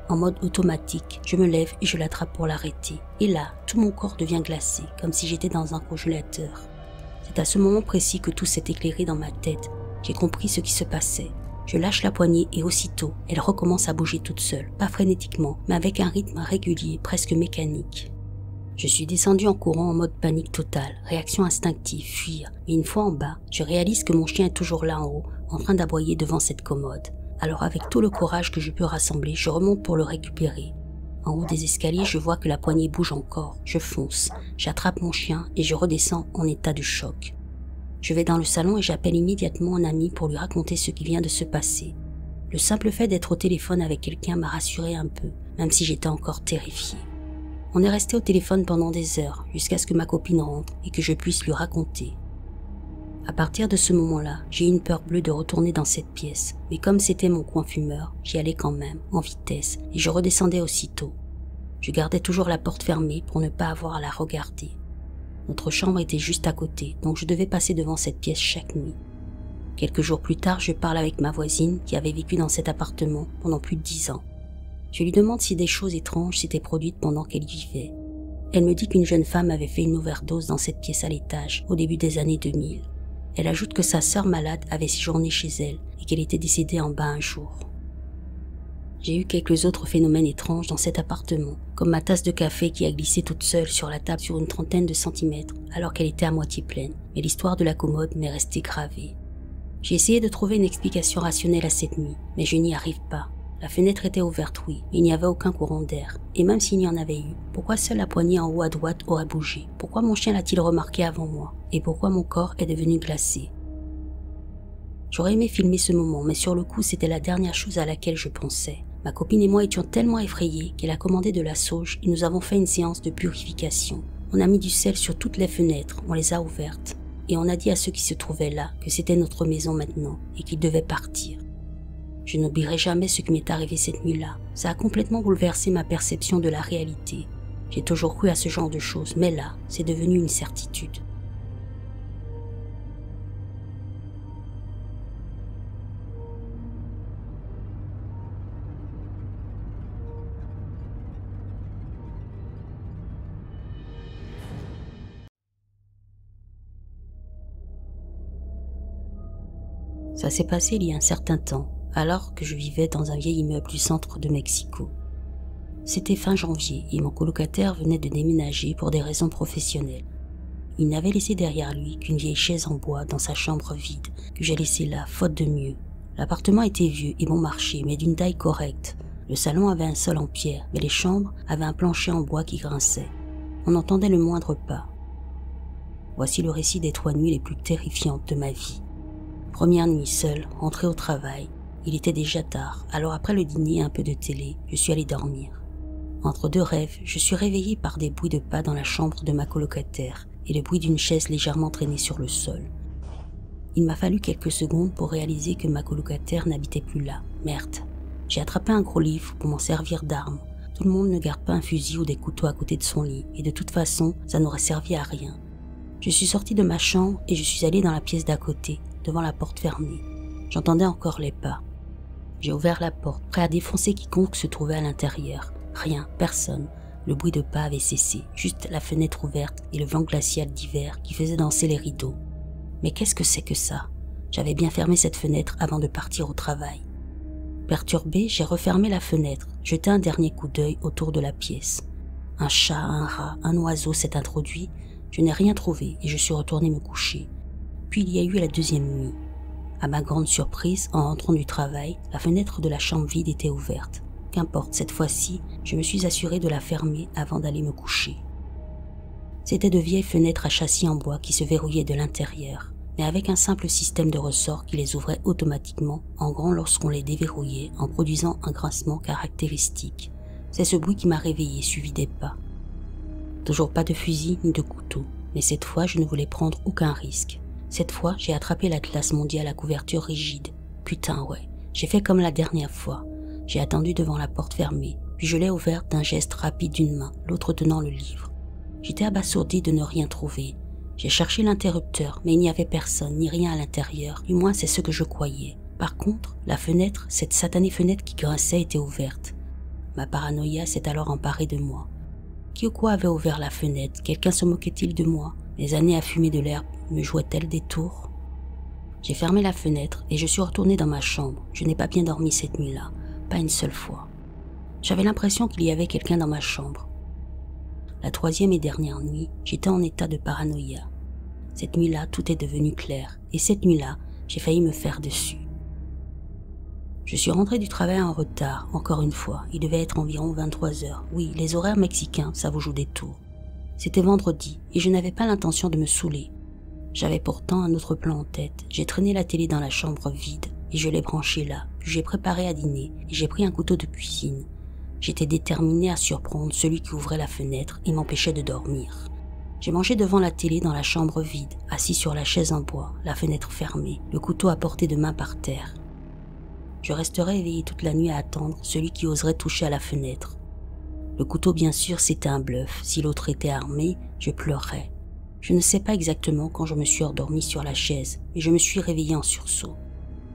En mode automatique, je me lève et je l'attrape pour l'arrêter. Et là, tout mon corps devient glacé, comme si j'étais dans un congélateur. C'est à ce moment précis que tout s'est éclairé dans ma tête. J'ai compris ce qui se passait. Je lâche la poignée et aussitôt, elle recommence à bouger toute seule, pas frénétiquement, mais avec un rythme régulier, presque mécanique. Je suis descendue en courant en mode panique totale, réaction instinctive, fuir. Mais une fois en bas, je réalise que mon chien est toujours là en haut, en train d'aboyer devant cette commode. Alors avec tout le courage que je peux rassembler, je remonte pour le récupérer. En haut des escaliers, je vois que la poignée bouge encore. Je fonce, j'attrape mon chien et je redescends en état de choc. Je vais dans le salon et j'appelle immédiatement un ami pour lui raconter ce qui vient de se passer. Le simple fait d'être au téléphone avec quelqu'un m'a rassuré un peu, même si j'étais encore terrifiée. On est resté au téléphone pendant des heures, jusqu'à ce que ma copine rentre et que je puisse lui raconter. À partir de ce moment-là, j'ai eu une peur bleue de retourner dans cette pièce, mais comme c'était mon coin fumeur, j'y allais quand même, en vitesse, et je redescendais aussitôt. Je gardais toujours la porte fermée pour ne pas avoir à la regarder. Notre chambre était juste à côté, donc je devais passer devant cette pièce chaque nuit. Quelques jours plus tard, je parle avec ma voisine qui avait vécu dans cet appartement pendant plus de 10 ans. Je lui demande si des choses étranges s'étaient produites pendant qu'elle y vivait. Elle me dit qu'une jeune femme avait fait une overdose dans cette pièce à l'étage au début des années 2000. Elle ajoute que sa sœur malade avait séjourné chez elle et qu'elle était décédée en bas un jour. J'ai eu quelques autres phénomènes étranges dans cet appartement, comme ma tasse de café qui a glissé toute seule sur la table sur une trentaine de centimètres alors qu'elle était à moitié pleine, mais l'histoire de la commode m'est restée gravée. J'ai essayé de trouver une explication rationnelle à cette nuit, mais je n'y arrive pas. La fenêtre était ouverte, oui, mais il n'y avait aucun courant d'air. Et même s'il y en avait eu, pourquoi seule la poignée en haut à droite aurait bougé? Pourquoi mon chien l'a-t-il remarqué avant moi? Et pourquoi mon corps est devenu glacé? J'aurais aimé filmer ce moment, mais sur le coup, c'était la dernière chose à laquelle je pensais. Ma copine et moi étions tellement effrayés qu'elle a commandé de la sauge et nous avons fait une séance de purification. On a mis du sel sur toutes les fenêtres, on les a ouvertes. Et on a dit à ceux qui se trouvaient là que c'était notre maison maintenant et qu'ils devaient partir. Je n'oublierai jamais ce qui m'est arrivé cette nuit-là. Ça a complètement bouleversé ma perception de la réalité. J'ai toujours cru à ce genre de choses, mais là, c'est devenu une certitude. Ça s'est passé il y a un certain temps, alors que je vivais dans un vieil immeuble du centre de Mexico. C'était fin janvier et mon colocataire venait de déménager pour des raisons professionnelles. Il n'avait laissé derrière lui qu'une vieille chaise en bois dans sa chambre vide que j'ai laissée là, faute de mieux. L'appartement était vieux et bon marché, mais d'une taille correcte. Le salon avait un sol en pierre, mais les chambres avaient un plancher en bois qui grinçait. On entendait le moindre pas. Voici le récit des 3 nuits les plus terrifiantes de ma vie. Première nuit seule, rentrée au travail. Il était déjà tard, alors après le dîner et un peu de télé, je suis allé dormir. Entre 2 rêves, je suis réveillé par des bruits de pas dans la chambre de ma colocataire et le bruit d'une chaise légèrement traînée sur le sol. Il m'a fallu quelques secondes pour réaliser que ma colocataire n'habitait plus là. Merde. J'ai attrapé un gros livre pour m'en servir d'arme. Tout le monde ne garde pas un fusil ou des couteaux à côté de son lit, et de toute façon, ça n'aurait servi à rien. Je suis sorti de ma chambre et je suis allé dans la pièce d'à côté, devant la porte fermée. J'entendais encore les pas. J'ai ouvert la porte, prêt à défoncer quiconque se trouvait à l'intérieur. Rien, personne. Le bruit de pas avait cessé, juste la fenêtre ouverte et le vent glacial d'hiver qui faisait danser les rideaux. Mais qu'est-ce que c'est que ça? J'avais bien fermé cette fenêtre avant de partir au travail. Perturbé, j'ai refermé la fenêtre, jeté un dernier coup d'œil autour de la pièce. Un chat, un rat, un oiseau s'est introduit. Je n'ai rien trouvé et je suis retourné me coucher. Puis il y a eu la deuxième nuit. À ma grande surprise, en rentrant du travail, la fenêtre de la chambre vide était ouverte. Qu'importe, cette fois-ci, je me suis assuré de la fermer avant d'aller me coucher. C'étaient de vieilles fenêtres à châssis en bois qui se verrouillaient de l'intérieur, mais avec un simple système de ressort qui les ouvrait automatiquement en grand lorsqu'on les déverrouillait en produisant un grincement caractéristique. C'est ce bruit qui m'a réveillé, suivi des pas. Toujours pas de fusil ni de couteau, mais cette fois je ne voulais prendre aucun risque. Cette fois, j'ai attrapé l'Atlas mondial à couverture rigide. Putain ouais, j'ai fait comme la dernière fois. J'ai attendu devant la porte fermée, puis je l'ai ouverte d'un geste rapide d'une main, l'autre tenant le livre. J'étais abasourdi de ne rien trouver. J'ai cherché l'interrupteur, mais il n'y avait personne, ni rien à l'intérieur, du moins c'est ce que je croyais. Par contre, la fenêtre, cette satanée fenêtre qui grinçait était ouverte. Ma paranoïa s'est alors emparée de moi. Qui ou quoi avait ouvert la fenêtre? Quelqu'un se moquait-il de moi? Les années à fumer de l'herbe me jouaient-elles des tours? J'ai fermé la fenêtre et je suis retourné dans ma chambre. Je n'ai pas bien dormi cette nuit-là, pas une seule fois. J'avais l'impression qu'il y avait quelqu'un dans ma chambre. La 3e et dernière nuit, j'étais en état de paranoïa. Cette nuit-là, tout est devenu clair, et cette nuit-là, j'ai failli me faire dessus. Je suis rentré du travail en retard, encore une fois. Il devait être environ 23 heures. Oui, les horaires mexicains, ça vous joue des tours. C'était vendredi, et je n'avais pas l'intention de me saouler. J'avais pourtant un autre plan en tête. J'ai traîné la télé dans la chambre vide, et je l'ai branchée là. Puis j'ai préparé à dîner, et j'ai pris un couteau de cuisine. J'étais déterminé à surprendre celui qui ouvrait la fenêtre et m'empêchait de dormir. J'ai mangé devant la télé dans la chambre vide, assis sur la chaise en bois, la fenêtre fermée, le couteau à portée de main par terre. Je resterai éveillé toute la nuit à attendre celui qui oserait toucher à la fenêtre. Le couteau, bien sûr, c'était un bluff. Si l'autre était armé, je pleurerais. Je ne sais pas exactement quand je me suis endormi sur la chaise, mais je me suis réveillé en sursaut.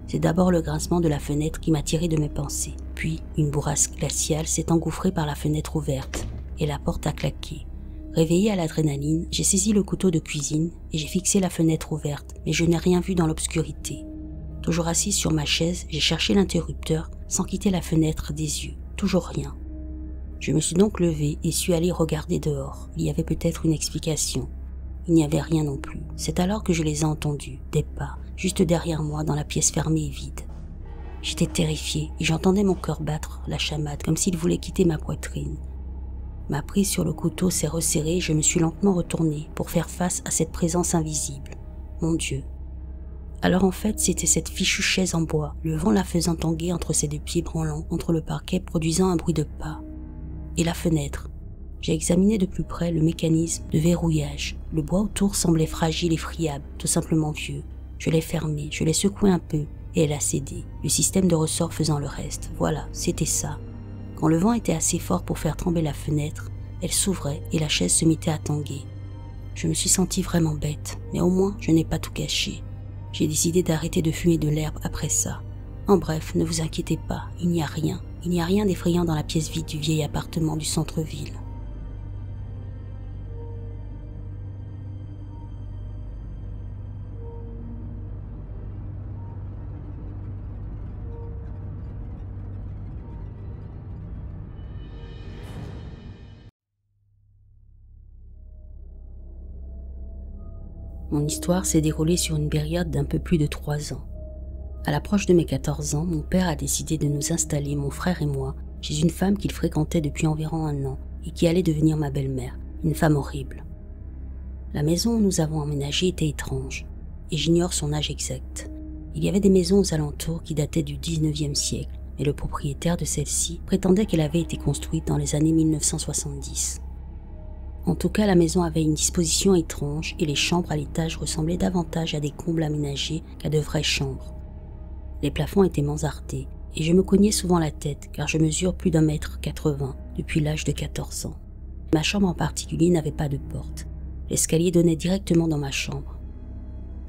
C'est d'abord le grincement de la fenêtre qui m'a tiré de mes pensées. Puis, une bourrasque glaciale s'est engouffrée par la fenêtre ouverte et la porte a claqué. Réveillé à l'adrénaline, j'ai saisi le couteau de cuisine et j'ai fixé la fenêtre ouverte, mais je n'ai rien vu dans l'obscurité. Toujours assis sur ma chaise, j'ai cherché l'interrupteur sans quitter la fenêtre des yeux. Toujours rien. Je me suis donc levé et suis allé regarder dehors. Il y avait peut-être une explication. Il n'y avait rien non plus. C'est alors que je les ai entendus, des pas, juste derrière moi dans la pièce fermée et vide. J'étais terrifié et j'entendais mon cœur battre la chamade comme s'il voulait quitter ma poitrine. Ma prise sur le couteau s'est resserrée et je me suis lentement retourné pour faire face à cette présence invisible. Mon Dieu. Alors en fait, c'était cette fichue chaise en bois, le vent la faisant tanguer entre ses deux pieds branlants contre le parquet produisant un bruit de pas. Et la fenêtre. J'ai examiné de plus près le mécanisme de verrouillage. Le bois autour semblait fragile et friable, tout simplement vieux. Je l'ai fermée, je l'ai secouée un peu et elle a cédé, le système de ressort faisant le reste. Voilà, c'était ça. Quand le vent était assez fort pour faire trembler la fenêtre, elle s'ouvrait et la chaise se mettait à tanguer. Je me suis senti vraiment bête, mais au moins je n'ai pas tout gâché. J'ai décidé d'arrêter de fumer de l'herbe après ça. En bref, ne vous inquiétez pas, il n'y a rien. Il n'y a rien d'effrayant dans la pièce vide du vieil appartement du centre-ville. Mon histoire s'est déroulée sur une période d'un peu plus de 3 ans. À l'approche de mes 14 ans, mon père a décidé de nous installer, mon frère et moi, chez une femme qu'il fréquentait depuis environ 1 an et qui allait devenir ma belle-mère, une femme horrible. La maison où nous avons emménagé était étrange, et j'ignore son âge exact. Il y avait des maisons aux alentours qui dataient du 19e siècle, mais le propriétaire de celle-ci prétendait qu'elle avait été construite dans les années 1970. En tout cas, la maison avait une disposition étrange et les chambres à l'étage ressemblaient davantage à des combles aménagés qu'à de vraies chambres. Les plafonds étaient mansardés et je me cognais souvent la tête car je mesure plus d'1,80 m depuis l'âge de 14 ans. Ma chambre en particulier n'avait pas de porte. L'escalier donnait directement dans ma chambre.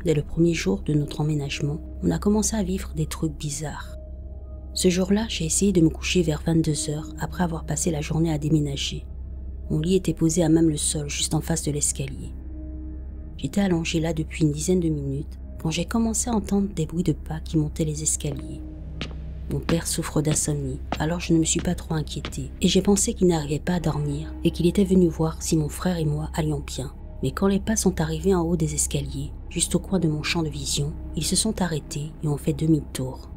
Dès le premier jour de notre emménagement, on a commencé à vivre des trucs bizarres. Ce jour-là, j'ai essayé de me coucher vers 22 h après avoir passé la journée à déménager. Mon lit était posé à même le sol, juste en face de l'escalier. J'étais allongé là depuis une dizaine de minutes quand j'ai commencé à entendre des bruits de pas qui montaient les escaliers. Mon père souffre d'insomnie, alors je ne me suis pas trop inquiétée et j'ai pensé qu'il n'arrivait pas à dormir et qu'il était venu voir si mon frère et moi allions bien. Mais quand les pas sont arrivés en haut des escaliers, juste au coin de mon champ de vision, ils se sont arrêtés et ont fait demi-tour.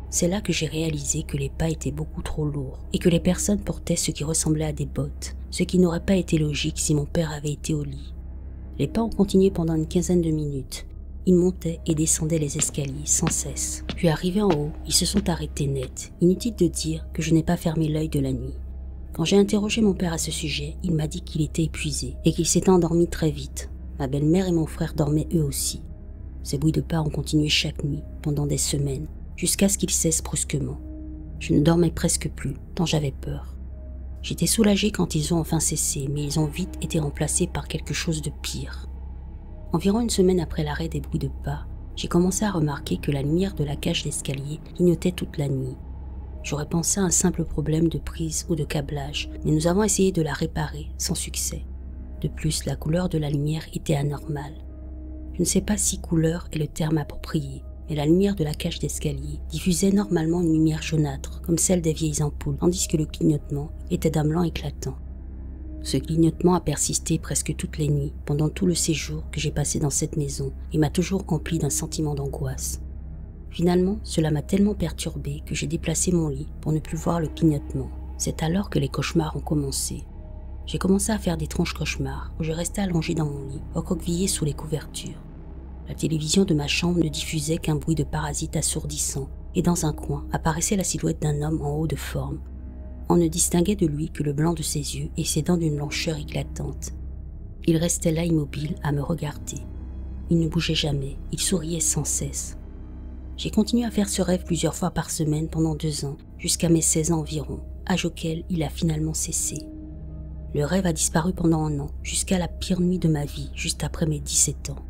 C'est là que j'ai réalisé que les pas étaient beaucoup trop lourds et que les personnes portaient ce qui ressemblait à des bottes, ce qui n'aurait pas été logique si mon père avait été au lit. Les pas ont continué pendant une quinzaine de minutes. Ils montaient et descendaient les escaliers sans cesse. Puis arrivés en haut, ils se sont arrêtés net. Inutile de dire que je n'ai pas fermé l'œil de la nuit. Quand j'ai interrogé mon père à ce sujet, il m'a dit qu'il était épuisé et qu'il s'était endormi très vite. Ma belle-mère et mon frère dormaient eux aussi. Ces bruits de pas ont continué chaque nuit, pendant des semaines, jusqu'à ce qu'ils cessent brusquement. Je ne dormais presque plus, tant j'avais peur. J'étais soulagé quand ils ont enfin cessé, mais ils ont vite été remplacés par quelque chose de pire. Environ une semaine après l'arrêt des bruits de pas, j'ai commencé à remarquer que la lumière de la cage d'escalier clignotait toute la nuit. J'aurais pensé à un simple problème de prise ou de câblage, mais nous avons essayé de la réparer sans succès. De plus, la couleur de la lumière était anormale. Je ne sais pas si couleur est le terme approprié, mais la lumière de la cage d'escalier diffusait normalement une lumière jaunâtre, comme celle des vieilles ampoules, tandis que le clignotement était d'un blanc éclatant. Ce clignotement a persisté presque toutes les nuits, pendant tout le séjour que j'ai passé dans cette maison, et m'a toujours empli d'un sentiment d'angoisse. Finalement, cela m'a tellement perturbé que j'ai déplacé mon lit pour ne plus voir le clignotement. C'est alors que les cauchemars ont commencé. J'ai commencé à faire d'étranges cauchemars, où je restais allongé dans mon lit, recroquevillé sous les couvertures. La télévision de ma chambre ne diffusait qu'un bruit de parasite assourdissant, et dans un coin apparaissait la silhouette d'un homme en haut de forme. On ne distinguait de lui que le blanc de ses yeux et ses dents d'une blancheur éclatante. Il restait là immobile à me regarder. Il ne bougeait jamais, il souriait sans cesse. J'ai continué à faire ce rêve plusieurs fois par semaine pendant 2 ans, jusqu'à mes 16 ans environ, âge auquel il a finalement cessé. Le rêve a disparu pendant 1 an, jusqu'à la pire nuit de ma vie, juste après mes 17 ans.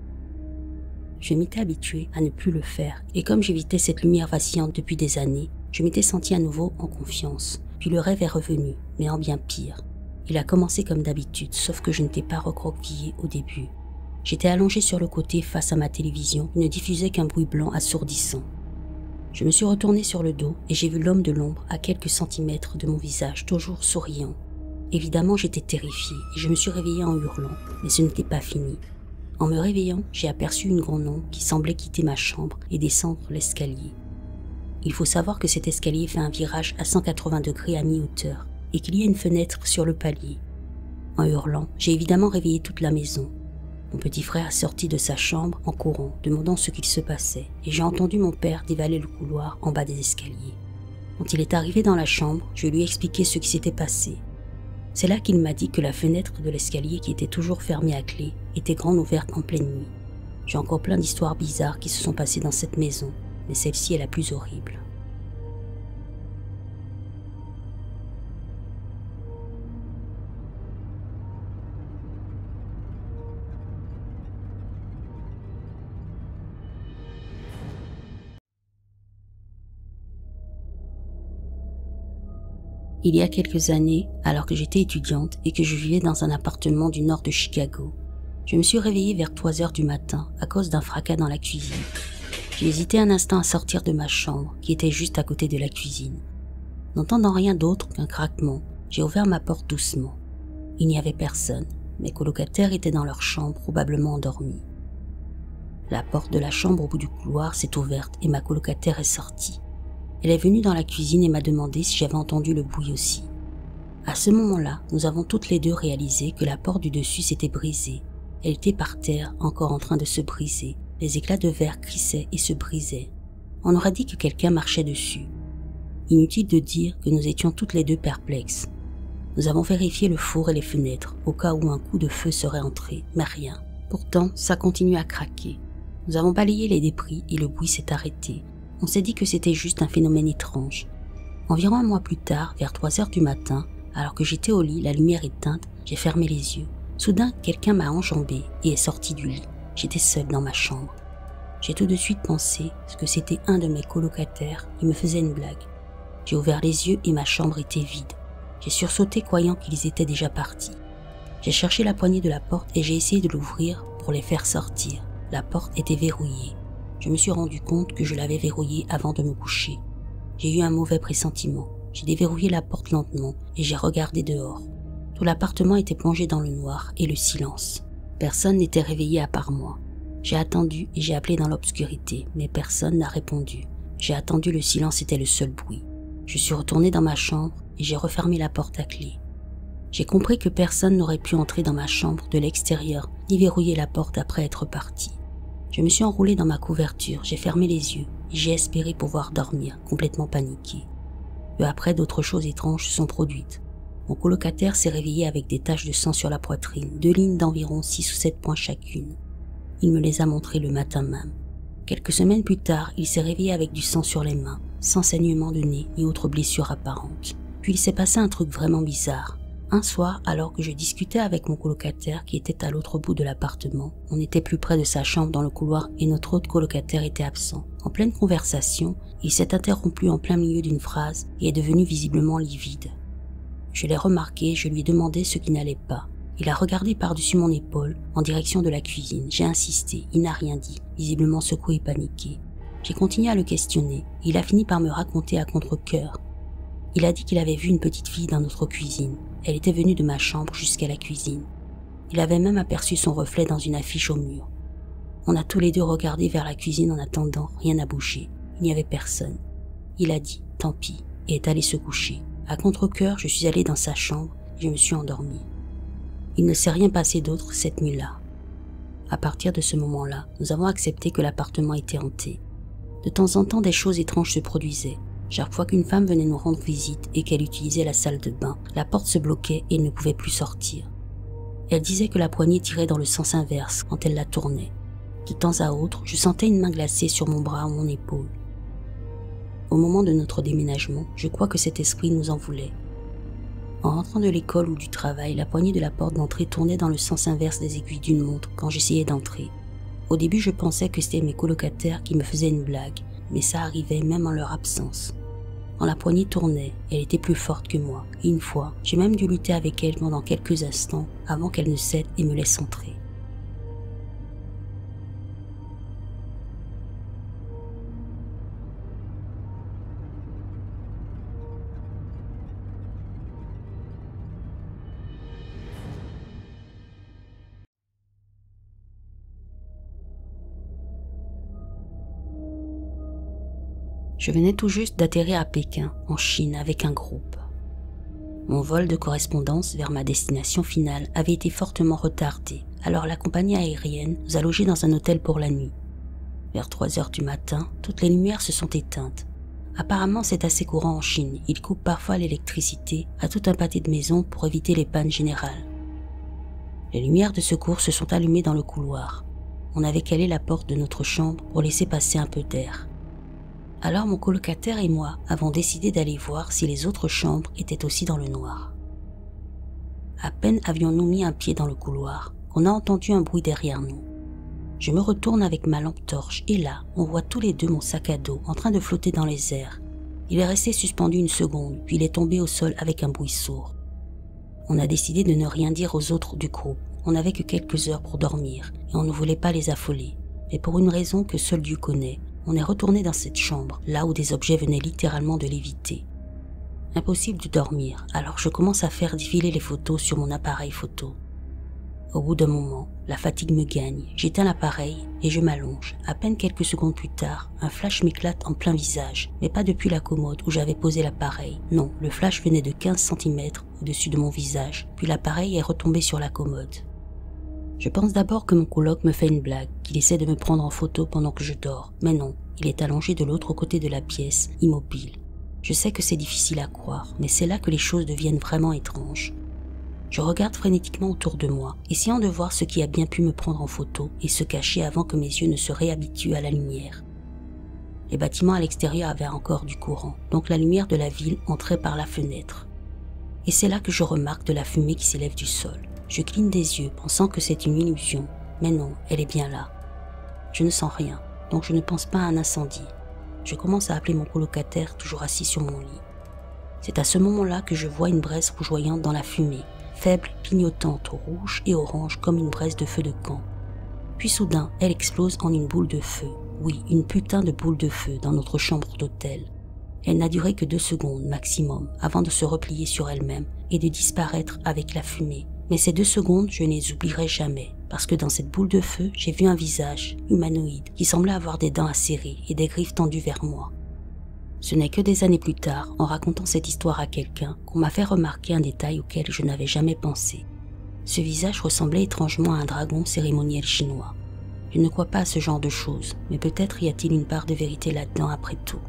Je m'étais habitué à ne plus le faire, et comme j'évitais cette lumière vacillante depuis des années, je m'étais senti à nouveau en confiance. Puis le rêve est revenu, mais en bien pire. Il a commencé comme d'habitude, sauf que je n'étais pas recroquevillé au début. J'étais allongé sur le côté face à ma télévision qui ne diffusait qu'un bruit blanc assourdissant. Je me suis retourné sur le dos et j'ai vu l'homme de l'ombre à quelques centimètres de mon visage, toujours souriant. Évidemment, j'étais terrifié et je me suis réveillé en hurlant, mais ce n'était pas fini. En me réveillant, j'ai aperçu une grande ombre qui semblait quitter ma chambre et descendre l'escalier. Il faut savoir que cet escalier fait un virage à 180 degrés à mi-hauteur et qu'il y a une fenêtre sur le palier. En hurlant, j'ai évidemment réveillé toute la maison. Mon petit frère est sorti de sa chambre en courant, demandant ce qu'il se passait, et j'ai entendu mon père dévaler le couloir en bas des escaliers. Quand il est arrivé dans la chambre, je lui ai expliqué ce qui s'était passé. C'est là qu'il m'a dit que la fenêtre de l'escalier, qui était toujours fermée à clé, était grande ouverte en pleine nuit. J'ai encore plein d'histoires bizarres qui se sont passées dans cette maison, mais celle-ci est la plus horrible. Il y a quelques années, alors que j'étais étudiante et que je vivais dans un appartement du nord de Chicago, je me suis réveillée vers 3 heures du matin à cause d'un fracas dans la cuisine. J'ai hésité un instant à sortir de ma chambre, qui était juste à côté de la cuisine. N'entendant rien d'autre qu'un craquement, j'ai ouvert ma porte doucement. Il n'y avait personne. Mes colocataires étaient dans leur chambre, probablement endormis. La porte de la chambre au bout du couloir s'est ouverte et ma colocataire est sortie. Elle est venue dans la cuisine et m'a demandé si j'avais entendu le bruit aussi. À ce moment-là, nous avons toutes les deux réalisé que la porte du dessus s'était brisée. Elle était par terre, encore en train de se briser. Les éclats de verre crissaient et se brisaient. On aurait dit que quelqu'un marchait dessus. Inutile de dire que nous étions toutes les deux perplexes. Nous avons vérifié le four et les fenêtres, au cas où un coup de feu serait entré, mais rien. Pourtant, ça continue à craquer. Nous avons balayé les débris et le bruit s'est arrêté. On s'est dit que c'était juste un phénomène étrange. Environ 1 mois plus tard, vers 3 heures du matin, alors que j'étais au lit, la lumière éteinte, j'ai fermé les yeux. Soudain, quelqu'un m'a enjambé et est sorti du lit. J'étais seule dans ma chambre. J'ai tout de suite pensé que c'était un de mes colocataires qui me faisait une blague. J'ai ouvert les yeux et ma chambre était vide. J'ai sursauté croyant qu'ils étaient déjà partis. J'ai cherché la poignée de la porte et j'ai essayé de l'ouvrir pour les faire sortir. La porte était verrouillée. Je me suis rendu compte que je l'avais verrouillée avant de me coucher. J'ai eu un mauvais pressentiment. J'ai déverrouillé la porte lentement et j'ai regardé dehors. Tout l'appartement était plongé dans le noir et le silence. Personne n'était réveillé à part moi. J'ai attendu et j'ai appelé dans l'obscurité, mais personne n'a répondu. J'ai attendu, le silence était le seul bruit. Je suis retourné dans ma chambre et j'ai refermé la porte à clé. J'ai compris que personne n'aurait pu entrer dans ma chambre de l'extérieur ni verrouiller la porte après être parti. Je me suis enroulé dans ma couverture, j'ai fermé les yeux et j'ai espéré pouvoir dormir, complètement paniqué. Peu après, d'autres choses étranges se sont produites. Mon colocataire s'est réveillé avec des taches de sang sur la poitrine, 2 lignes d'environ 6 ou 7 points chacune. Il me les a montrées le matin même. Quelques semaines plus tard, il s'est réveillé avec du sang sur les mains, sans saignement de nez ni autre blessure apparente. Puis il s'est passé un truc vraiment bizarre. Un soir, alors que je discutais avec mon colocataire qui était à l'autre bout de l'appartement, on était plus près de sa chambre dans le couloir et notre autre colocataire était absent. En pleine conversation, il s'est interrompu en plein milieu d'une phrase et est devenu visiblement livide. Je l'ai remarqué, je lui ai demandé ce qui n'allait pas. Il a regardé par-dessus mon épaule, en direction de la cuisine. J'ai insisté, il n'a rien dit, visiblement secoué et paniqué. J'ai continué à le questionner, et il a fini par me raconter à contre-cœur. Il a dit qu'il avait vu une petite fille dans notre cuisine. Elle était venue de ma chambre jusqu'à la cuisine. Il avait même aperçu son reflet dans une affiche au mur. On a tous les deux regardé vers la cuisine en attendant, rien n'a bougé. Il n'y avait personne. Il a dit « tant pis » et est allé se coucher. À contre-cœur, je suis allé dans sa chambre et je me suis endormi. Il ne s'est rien passé d'autre cette nuit-là. À partir de ce moment-là, nous avons accepté que l'appartement était hanté. De temps en temps, des choses étranges se produisaient. Chaque fois qu'une femme venait nous rendre visite et qu'elle utilisait la salle de bain, la porte se bloquait et elle ne pouvait plus sortir. Elle disait que la poignée tirait dans le sens inverse quand elle la tournait. De temps à autre, je sentais une main glacée sur mon bras ou mon épaule. Au moment de notre déménagement, je crois que cet esprit nous en voulait. En rentrant de l'école ou du travail, la poignée de la porte d'entrée tournait dans le sens inverse des aiguilles d'une montre quand j'essayais d'entrer. Au début, je pensais que c'était mes colocataires qui me faisaient une blague, mais ça arrivait même en leur absence. Quand la poignée tournait, elle était plus forte que moi, et une fois, j'ai même dû lutter avec elle pendant quelques instants avant qu'elle ne cède et me laisse entrer. Je venais tout juste d'atterrir à Pékin, en Chine, avec un groupe. Mon vol de correspondance vers ma destination finale avait été fortement retardé, alors la compagnie aérienne nous a logés dans un hôtel pour la nuit. Vers 3 heures du matin, toutes les lumières se sont éteintes. Apparemment, c'est assez courant en Chine, ils coupent parfois l'électricité à tout un pâté de maisons pour éviter les pannes générales. Les lumières de secours se sont allumées dans le couloir. On avait calé la porte de notre chambre pour laisser passer un peu d'air. Alors mon colocataire et moi avons décidé d'aller voir si les autres chambres étaient aussi dans le noir. À peine avions-nous mis un pied dans le couloir qu'on a entendu un bruit derrière nous. Je me retourne avec ma lampe torche et là, on voit tous les deux mon sac à dos en train de flotter dans les airs. Il est resté suspendu une seconde, puis il est tombé au sol avec un bruit sourd. On a décidé de ne rien dire aux autres du groupe. On n'avait que quelques heures pour dormir et on ne voulait pas les affoler. Mais pour une raison que seul Dieu connaît, on est retourné dans cette chambre, là où des objets venaient littéralement de léviter. Impossible de dormir, alors je commence à faire défiler les photos sur mon appareil photo. Au bout d'un moment, la fatigue me gagne, j'éteins l'appareil et je m'allonge. À peine quelques secondes plus tard, un flash m'éclate en plein visage, mais pas depuis la commode où j'avais posé l'appareil. Non, le flash venait de 15 cm au-dessus de mon visage, puis l'appareil est retombé sur la commode. Je pense d'abord que mon coloc me fait une blague, qu'il essaie de me prendre en photo pendant que je dors, mais non, il est allongé de l'autre côté de la pièce, immobile. Je sais que c'est difficile à croire, mais c'est là que les choses deviennent vraiment étranges. Je regarde frénétiquement autour de moi, essayant de voir ce qui a bien pu me prendre en photo et se cacher avant que mes yeux ne se réhabituent à la lumière. Les bâtiments à l'extérieur avaient encore du courant, donc la lumière de la ville entrait par la fenêtre. Et c'est là que je remarque de la fumée qui s'élève du sol. Je cligne des yeux, pensant que c'est une illusion, mais non, elle est bien là. Je ne sens rien, donc je ne pense pas à un incendie. Je commence à appeler mon colocataire, toujours assis sur mon lit. C'est à ce moment-là que je vois une braise rougeoyante dans la fumée, faible, clignotante, rouge et orange comme une braise de feu de camp. Puis soudain, elle explose en une boule de feu. Oui, une putain de boule de feu dans notre chambre d'hôtel. Elle n'a duré que 2 secondes maximum avant de se replier sur elle-même et de disparaître avec la fumée. Mais ces 2 secondes, je ne les oublierai jamais, parce que dans cette boule de feu, j'ai vu un visage humanoïde qui semblait avoir des dents acérées et des griffes tendues vers moi. Ce n'est que des années plus tard, en racontant cette histoire à quelqu'un, qu'on m'a fait remarquer un détail auquel je n'avais jamais pensé. Ce visage ressemblait étrangement à un dragon cérémoniel chinois. Je ne crois pas à ce genre de choses, mais peut-être y a-t-il une part de vérité là-dedans après tout.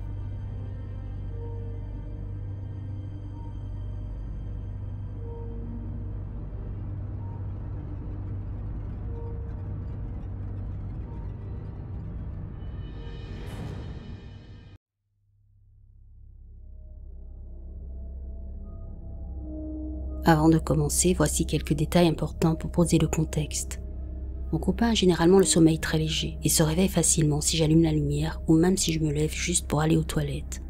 Avant de commencer, voici quelques détails importants pour poser le contexte. Mon copain a généralement le sommeil très léger et se réveille facilement si j'allume la lumière ou même si je me lève juste pour aller aux toilettes.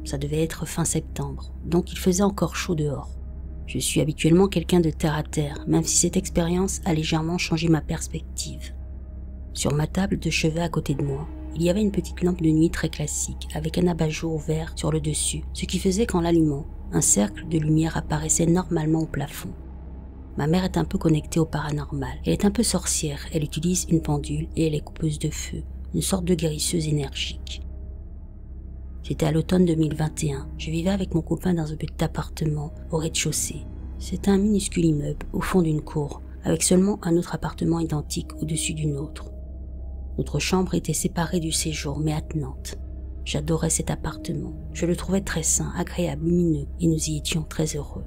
Ça devait être fin septembre, donc il faisait encore chaud dehors. Je suis habituellement quelqu'un de terre à terre, même si cette expérience a légèrement changé ma perspective. Sur ma table de chevet à côté de moi, il y avait une petite lampe de nuit très classique avec un abat-jour vert sur le dessus, ce qui faisait qu'en l'allumant, un cercle de lumière apparaissait normalement au plafond. Ma mère est un peu connectée au paranormal. Elle est un peu sorcière, elle utilise une pendule et elle est coupeuse de feu, une sorte de guérisseuse énergique. C'était à l'automne 2021. Je vivais avec mon copain dans un petit appartement au rez-de-chaussée. C'était un minuscule immeuble au fond d'une cour, avec seulement un autre appartement identique au-dessus d'une autre. Notre chambre était séparée du séjour, mais attenante. J'adorais cet appartement. Je le trouvais très sain, agréable, lumineux, et nous y étions très heureux.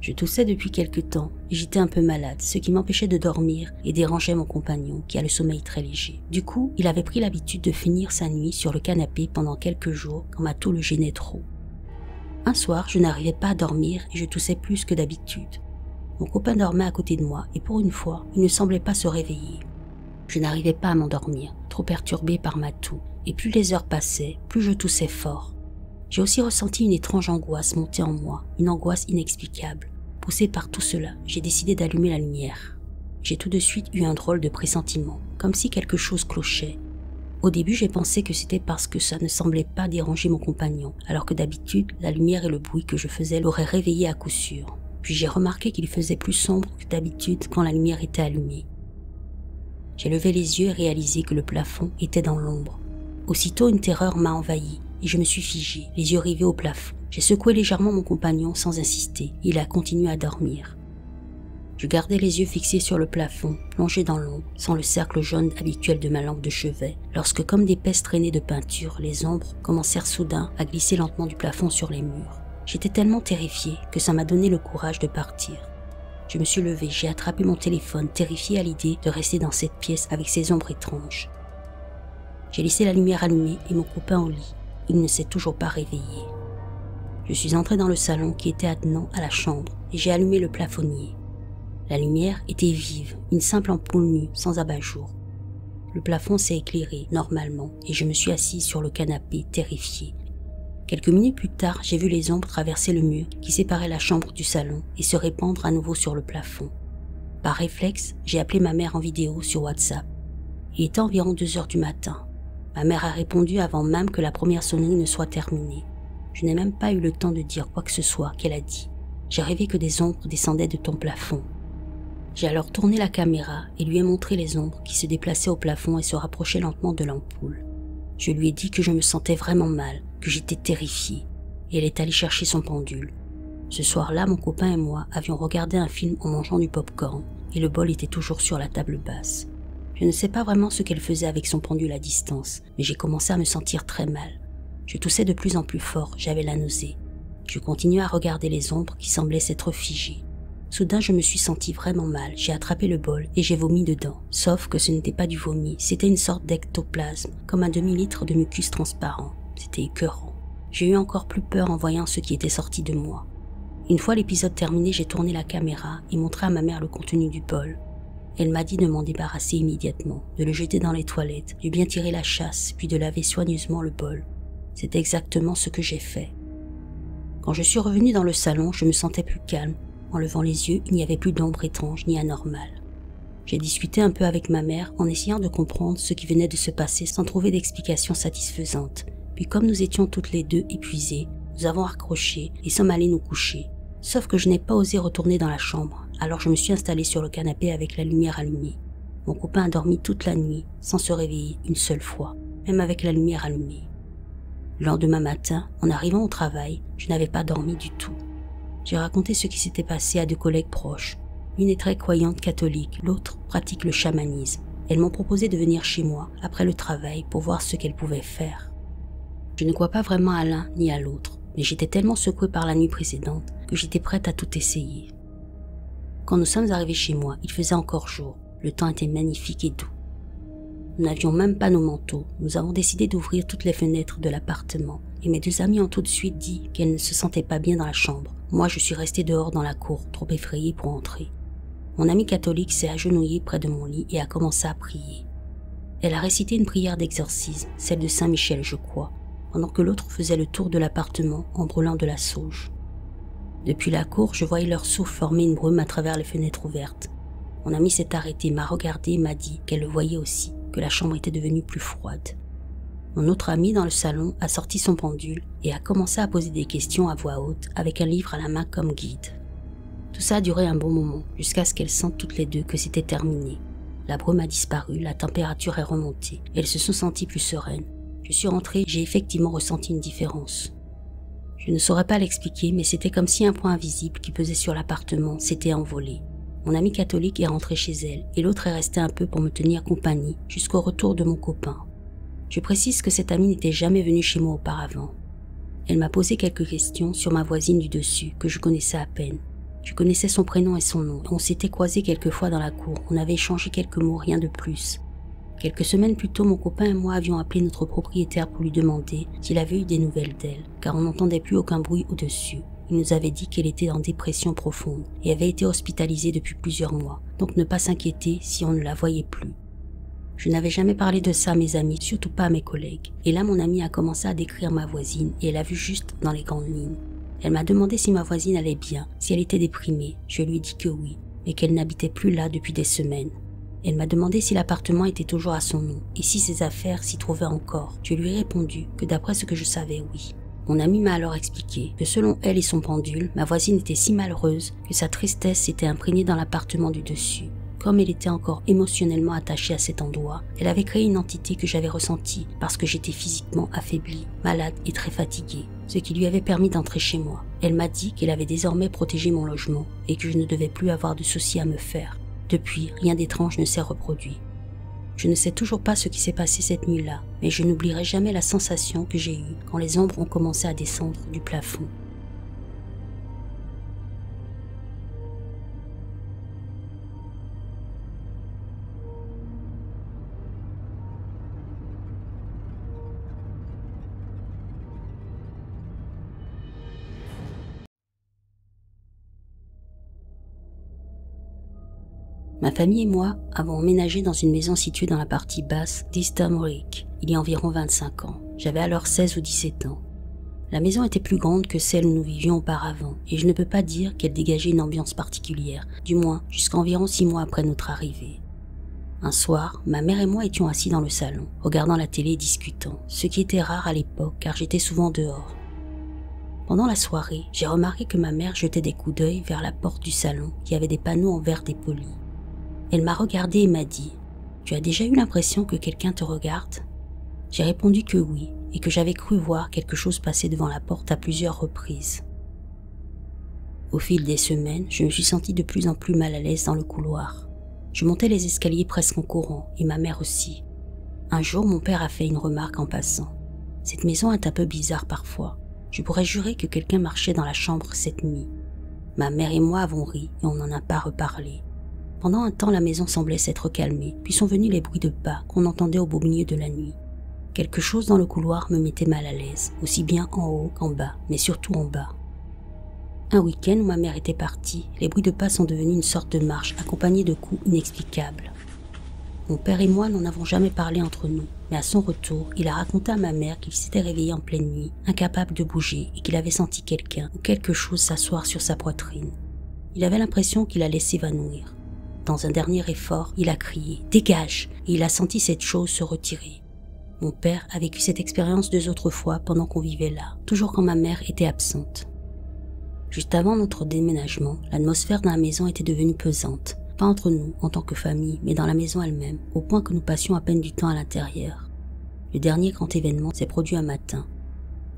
Je toussais depuis quelque temps et j'étais un peu malade, ce qui m'empêchait de dormir et dérangeait mon compagnon qui a le sommeil très léger. Du coup, il avait pris l'habitude de finir sa nuit sur le canapé pendant quelques jours quand ma toux le gênait trop. Un soir, je n'arrivais pas à dormir et je toussais plus que d'habitude. Mon copain dormait à côté de moi et pour une fois, il ne semblait pas se réveiller. Je n'arrivais pas à m'endormir, trop perturbée par ma toux, et plus les heures passaient, plus je toussais fort. J'ai aussi ressenti une étrange angoisse monter en moi, une angoisse inexplicable. Poussée par tout cela, j'ai décidé d'allumer la lumière. J'ai tout de suite eu un drôle de pressentiment, comme si quelque chose clochait. Au début, j'ai pensé que c'était parce que ça ne semblait pas déranger mon compagnon, alors que d'habitude, la lumière et le bruit que je faisais l'auraient réveillé à coup sûr. Puis j'ai remarqué qu'il faisait plus sombre que d'habitude quand la lumière était allumée. J'ai levé les yeux et réalisé que le plafond était dans l'ombre. Aussitôt, une terreur m'a envahi et je me suis figé, les yeux rivés au plafond. J'ai secoué légèrement mon compagnon sans insister. Il a continué à dormir. Je gardais les yeux fixés sur le plafond, plongé dans l'ombre, sans le cercle jaune habituel de ma lampe de chevet, lorsque comme d'épaisses traînées de peinture, les ombres commencèrent soudain à glisser lentement du plafond sur les murs. J'étais tellement terrifiée que ça m'a donné le courage de partir. Je me suis levée, j'ai attrapé mon téléphone, terrifiée à l'idée de rester dans cette pièce avec ces ombres étranges. J'ai laissé la lumière allumée et mon copain au lit. Il ne s'est toujours pas réveillé. Je suis entrée dans le salon qui était attenant à la chambre et j'ai allumé le plafonnier. La lumière était vive, une simple ampoule nue, sans abat-jour. Le plafond s'est éclairé normalement et je me suis assise sur le canapé, terrifiée. Quelques minutes plus tard, j'ai vu les ombres traverser le mur qui séparait la chambre du salon et se répandre à nouveau sur le plafond. Par réflexe, j'ai appelé ma mère en vidéo sur WhatsApp. Il était environ 2 heures du matin. Ma mère a répondu avant même que la première sonnerie ne soit terminée. Je n'ai même pas eu le temps de dire quoi que ce soit qu'elle a dit. J'ai rêvé que des ombres descendaient de ton plafond. J'ai alors tourné la caméra et lui ai montré les ombres qui se déplaçaient au plafond et se rapprochaient lentement de l'ampoule. Je lui ai dit que je me sentais vraiment mal, que j'étais terrifiée, et elle est allée chercher son pendule. Ce soir-là, mon copain et moi avions regardé un film en mangeant du popcorn, et le bol était toujours sur la table basse. Je ne sais pas vraiment ce qu'elle faisait avec son pendule à distance, mais j'ai commencé à me sentir très mal. Je toussais de plus en plus fort, j'avais la nausée. Je continuais à regarder les ombres qui semblaient s'être figées. Soudain, je me suis sentie vraiment mal, j'ai attrapé le bol et j'ai vomi dedans. Sauf que ce n'était pas du vomi, c'était une sorte d'ectoplasme, comme un demi-litre de mucus transparent. C'était écœurant. J'ai eu encore plus peur en voyant ce qui était sorti de moi. Une fois l'épisode terminé, j'ai tourné la caméra et montré à ma mère le contenu du bol. Elle m'a dit de m'en débarrasser immédiatement, de le jeter dans les toilettes, de bien tirer la chasse, puis de laver soigneusement le bol. C'est exactement ce que j'ai fait. Quand je suis revenue dans le salon, je me sentais plus calme. En levant les yeux, il n'y avait plus d'ombre étrange ni anormale. J'ai discuté un peu avec ma mère en essayant de comprendre ce qui venait de se passer sans trouver d'explication satisfaisante. Puis comme nous étions toutes les deux épuisées, nous avons raccroché et sommes allés nous coucher. Sauf que je n'ai pas osé retourner dans la chambre, alors je me suis installée sur le canapé avec la lumière allumée. Mon copain a dormi toute la nuit, sans se réveiller une seule fois, même avec la lumière allumée. Le lendemain matin, en arrivant au travail, je n'avais pas dormi du tout. J'ai raconté ce qui s'était passé à 2 collègues proches. L'une est très croyante catholique, l'autre pratique le chamanisme. Elles m'ont proposé de venir chez moi après le travail pour voir ce qu'elles pouvaient faire. Je ne crois pas vraiment à l'un ni à l'autre, mais j'étais tellement secouée par la nuit précédente que j'étais prête à tout essayer. Quand nous sommes arrivés chez moi, il faisait encore jour. Le temps était magnifique et doux. Nous n'avions même pas nos manteaux. Nous avons décidé d'ouvrir toutes les fenêtres de l'appartement et mes 2 amies ont tout de suite dit qu'elles ne se sentaient pas bien dans la chambre. Moi, je suis restée dehors dans la cour, trop effrayée pour entrer. Mon amie catholique s'est agenouillée près de mon lit et a commencé à prier. Elle a récité une prière d'exorcisme, celle de Saint Michel, je crois, pendant que l'autre faisait le tour de l'appartement en brûlant de la sauge. Depuis la cour, je voyais leur souffle former une brume à travers les fenêtres ouvertes. Mon amie s'est arrêtée, m'a regardée et m'a dit qu'elle le voyait aussi, que la chambre était devenue plus froide. Mon autre amie dans le salon a sorti son pendule et a commencé à poser des questions à voix haute avec un livre à la main comme guide. Tout ça a duré un bon moment, jusqu'à ce qu'elles sentent toutes les deux que c'était terminé. La brume a disparu, la température est remontée, et elles se sont senties plus sereines. Je suis rentrée, j'ai effectivement ressenti une différence. Je ne saurais pas l'expliquer, mais c'était comme si un point invisible qui pesait sur l'appartement s'était envolé. Mon amie catholique est rentrée chez elle, et l'autre est restée un peu pour me tenir compagnie jusqu'au retour de mon copain. Je précise que cette amie n'était jamais venue chez moi auparavant. Elle m'a posé quelques questions sur ma voisine du dessus, que je connaissais à peine. Je connaissais son prénom et son nom. On s'était croisés quelques fois dans la cour. On avait échangé quelques mots, rien de plus. Quelques semaines plus tôt, mon copain et moi avions appelé notre propriétaire pour lui demander s'il avait eu des nouvelles d'elle, car on n'entendait plus aucun bruit au-dessus. Il nous avait dit qu'elle était en dépression profonde et avait été hospitalisée depuis plusieurs mois, donc ne pas s'inquiéter si on ne la voyait plus. Je n'avais jamais parlé de ça à mes amis, surtout pas à mes collègues. Et là, mon amie a commencé à décrire ma voisine et elle a vu juste dans les grandes lignes. Elle m'a demandé si ma voisine allait bien, si elle était déprimée. Je lui ai dit que oui, mais qu'elle n'habitait plus là depuis des semaines. Elle m'a demandé si l'appartement était toujours à son nom et si ses affaires s'y trouvaient encore. Je lui ai répondu que d'après ce que je savais, oui. Mon amie m'a alors expliqué que selon elle et son pendule, ma voisine était si malheureuse que sa tristesse s'était imprégnée dans l'appartement du dessus. Comme elle était encore émotionnellement attachée à cet endroit, elle avait créé une entité que j'avais ressentie parce que j'étais physiquement affaiblie, malade et très fatiguée, ce qui lui avait permis d'entrer chez moi. Elle m'a dit qu'elle avait désormais protégé mon logement et que je ne devais plus avoir de soucis à me faire. Depuis, rien d'étrange ne s'est reproduit. Je ne sais toujours pas ce qui s'est passé cette nuit-là, mais je n'oublierai jamais la sensation que j'ai eue quand les ombres ont commencé à descendre du plafond. Ma famille et moi avons emménagé dans une maison située dans la partie basse d'Eastham-Lake, il y a environ 25 ans. J'avais alors 16 ou 17 ans. La maison était plus grande que celle où nous vivions auparavant, et je ne peux pas dire qu'elle dégageait une ambiance particulière, du moins jusqu'à environ 6 mois après notre arrivée. Un soir, ma mère et moi étions assis dans le salon, regardant la télé et discutant, ce qui était rare à l'époque car j'étais souvent dehors. Pendant la soirée, j'ai remarqué que ma mère jetait des coups d'œil vers la porte du salon qui avait des panneaux en verre dépoli. Elle m'a regardé et m'a dit « Tu as déjà eu l'impression que quelqu'un te regarde ?» J'ai répondu que oui et que j'avais cru voir quelque chose passer devant la porte à plusieurs reprises. Au fil des semaines, je me suis sentie de plus en plus mal à l'aise dans le couloir. Je montais les escaliers presque en courant et ma mère aussi. Un jour, mon père a fait une remarque en passant. « Cette maison est un peu bizarre parfois. Je pourrais jurer que quelqu'un marchait dans la chambre cette nuit. » Ma mère et moi avons ri et on n'en a pas reparlé. Pendant un temps, la maison semblait s'être calmée, puis sont venus les bruits de pas qu'on entendait au beau milieu de la nuit. Quelque chose dans le couloir me mettait mal à l'aise, aussi bien en haut qu'en bas, mais surtout en bas. Un week-end où ma mère était partie, les bruits de pas sont devenus une sorte de marche accompagnée de coups inexplicables. Mon père et moi n'en avons jamais parlé entre nous, mais à son retour, il a raconté à ma mère qu'il s'était réveillé en pleine nuit, incapable de bouger et qu'il avait senti quelqu'un ou quelque chose s'asseoir sur sa poitrine. Il avait l'impression qu'il allait s'évanouir. Dans un dernier effort, il a crié « Dégage !» et il a senti cette chose se retirer. Mon père a vécu cette expérience 2 autres fois pendant qu'on vivait là, toujours quand ma mère était absente. Juste avant notre déménagement, l'atmosphère dans la maison était devenue pesante, pas entre nous en tant que famille, mais dans la maison elle-même, au point que nous passions à peine du temps à l'intérieur. Le dernier grand événement s'est produit un matin.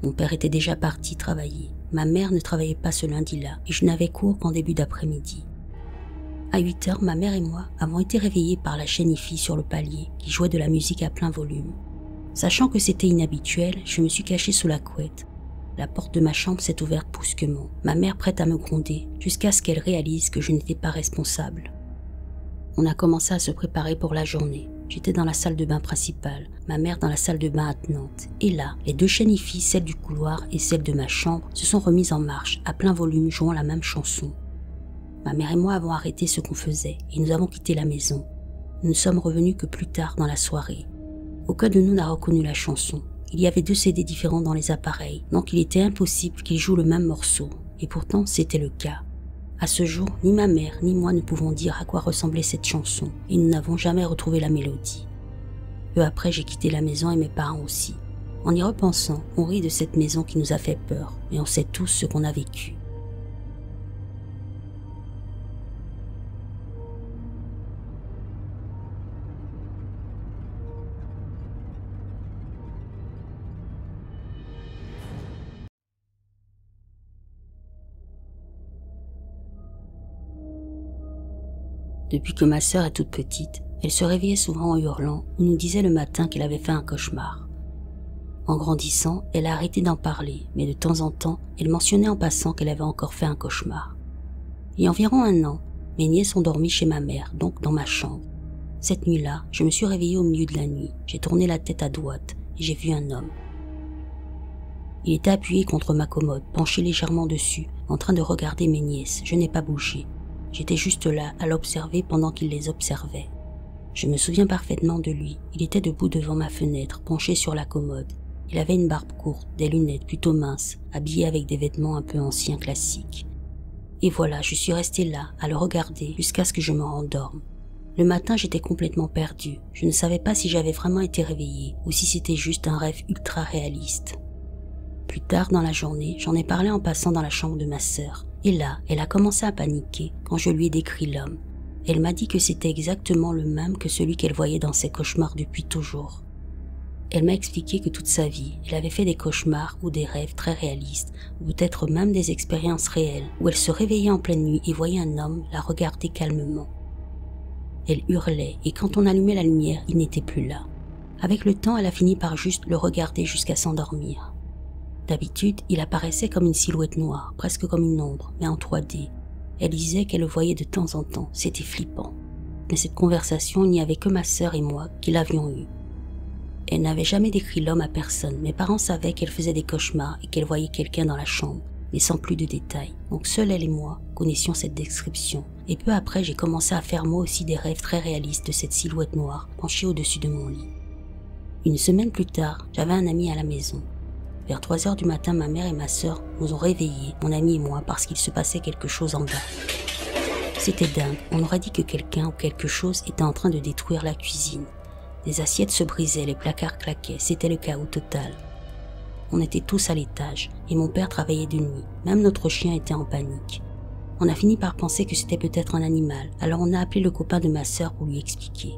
Mon père était déjà parti travailler. Ma mère ne travaillait pas ce lundi-là et je n'avais cours qu'en début d'après-midi. À 8 heures, ma mère et moi avons été réveillés par la chaîne hi-fi sur le palier qui jouait de la musique à plein volume. Sachant que c'était inhabituel, je me suis cachée sous la couette. La porte de ma chambre s'est ouverte brusquement, ma mère prête à me gronder, jusqu'à ce qu'elle réalise que je n'étais pas responsable. On a commencé à se préparer pour la journée. J'étais dans la salle de bain principale, ma mère dans la salle de bain attenante. Et là, les 2 chaînes hi-fi, celle du couloir et celle de ma chambre, se sont remises en marche, à plein volume, jouant la même chanson. Ma mère et moi avons arrêté ce qu'on faisait et nous avons quitté la maison. Nous ne sommes revenus que plus tard dans la soirée. Aucun de nous n'a reconnu la chanson. Il y avait 2 CD différents dans les appareils, donc il était impossible qu'ils jouent le même morceau. Et pourtant, c'était le cas. À ce jour, ni ma mère ni moi ne pouvons dire à quoi ressemblait cette chanson et nous n'avons jamais retrouvé la mélodie. Peu après, j'ai quitté la maison et mes parents aussi. En y repensant, on rit de cette maison qui nous a fait peur, mais on sait tous ce qu'on a vécu. Depuis que ma sœur est toute petite, elle se réveillait souvent en hurlant ou nous disait le matin qu'elle avait fait un cauchemar. En grandissant, elle a arrêté d'en parler, mais de temps en temps, elle mentionnait en passant qu'elle avait encore fait un cauchemar. Il y a environ 1 an, mes nièces ont dormi chez ma mère, donc dans ma chambre. Cette nuit-là, je me suis réveillée au milieu de la nuit. J'ai tourné la tête à droite et j'ai vu un homme. Il était appuyé contre ma commode, penché légèrement dessus, en train de regarder mes nièces. Je n'ai pas bougé. J'étais juste là à l'observer pendant qu'il les observait. Je me souviens parfaitement de lui. Il était debout devant ma fenêtre, penché sur la commode. Il avait une barbe courte, des lunettes plutôt minces, habillé avec des vêtements un peu anciens classiques. Et voilà, je suis restée là, à le regarder, jusqu'à ce que je me rendorme. Le matin, j'étais complètement perdue. Je ne savais pas si j'avais vraiment été réveillée, ou si c'était juste un rêve ultra réaliste. Plus tard dans la journée, j'en ai parlé en passant dans la chambre de ma sœur. Et là, elle a commencé à paniquer quand je lui ai décrit l'homme. Elle m'a dit que c'était exactement le même que celui qu'elle voyait dans ses cauchemars depuis toujours. Elle m'a expliqué que toute sa vie, elle avait fait des cauchemars ou des rêves très réalistes, ou peut-être même des expériences réelles, où elle se réveillait en pleine nuit et voyait un homme la regarder calmement. Elle hurlait et quand on allumait la lumière, il n'était plus là. Avec le temps, elle a fini par juste le regarder jusqu'à s'endormir. D'habitude, il apparaissait comme une silhouette noire, presque comme une ombre, mais en 3D. Elle disait qu'elle le voyait de temps en temps, c'était flippant. Mais cette conversation, il n'y avait que ma sœur et moi qui l'avions eue. Elle n'avait jamais décrit l'homme à personne. Mes parents savaient qu'elle faisait des cauchemars et qu'elle voyait quelqu'un dans la chambre, mais sans plus de détails. Donc seuls elle et moi connaissions cette description. Et peu après, j'ai commencé à faire moi aussi des rêves très réalistes de cette silhouette noire penchée au-dessus de mon lit. Une semaine plus tard, j'avais un ami à la maison. Vers 3 heures du matin, ma mère et ma sœur nous ont réveillés, mon ami et moi, parce qu'il se passait quelque chose en bas. C'était dingue, on aurait dit que quelqu'un ou quelque chose était en train de détruire la cuisine. Les assiettes se brisaient, les placards claquaient, c'était le chaos total. On était tous à l'étage, et mon père travaillait de nuit, même notre chien était en panique. On a fini par penser que c'était peut-être un animal, alors on a appelé le copain de ma sœur pour lui expliquer.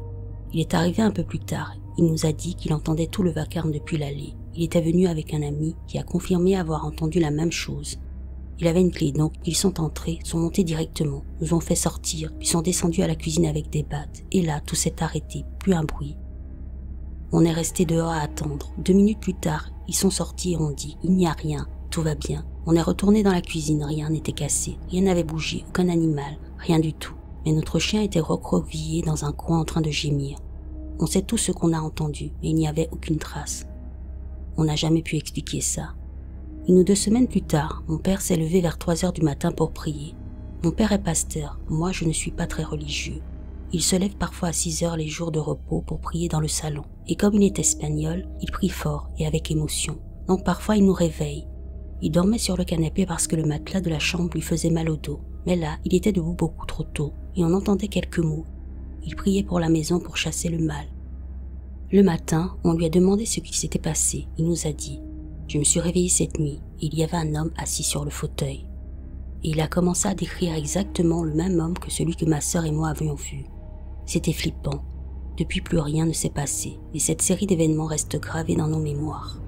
Il est arrivé un peu plus tard, il nous a dit qu'il entendait tout le vacarme depuis l'allée. Il était venu avec un ami qui a confirmé avoir entendu la même chose. Il avait une clé, donc ils sont entrés, sont montés directement, nous ont fait sortir, puis sont descendus à la cuisine avec des battes. Et là, tout s'est arrêté, plus un bruit. On est resté dehors à attendre. 2 minutes plus tard, ils sont sortis et ont dit « Il n'y a rien, tout va bien ». On est retourné dans la cuisine, rien n'était cassé, rien n'avait bougé, aucun animal, rien du tout. Mais notre chien était recroquevillé dans un coin en train de gémir. On sait tout ce qu'on a entendu, mais il n'y avait aucune trace. On n'a jamais pu expliquer ça. 1 ou 2 semaines plus tard, mon père s'est levé vers 3 heures du matin pour prier. Mon père est pasteur, moi je ne suis pas très religieux. Il se lève parfois à 6 heures les jours de repos pour prier dans le salon. Et comme il est espagnol, il prie fort et avec émotion. Donc parfois il nous réveille. Il dormait sur le canapé parce que le matelas de la chambre lui faisait mal au dos. Mais là, il était debout beaucoup trop tôt et on entendait quelques mots. Il priait pour la maison pour chasser le mal. Le matin, on lui a demandé ce qui s'était passé. Il nous a dit « Je me suis réveillé cette nuit et il y avait un homme assis sur le fauteuil. » Et il a commencé à décrire exactement le même homme que celui que ma sœur et moi avions vu. C'était flippant. Depuis, plus rien ne s'est passé et cette série d'événements reste gravée dans nos mémoires.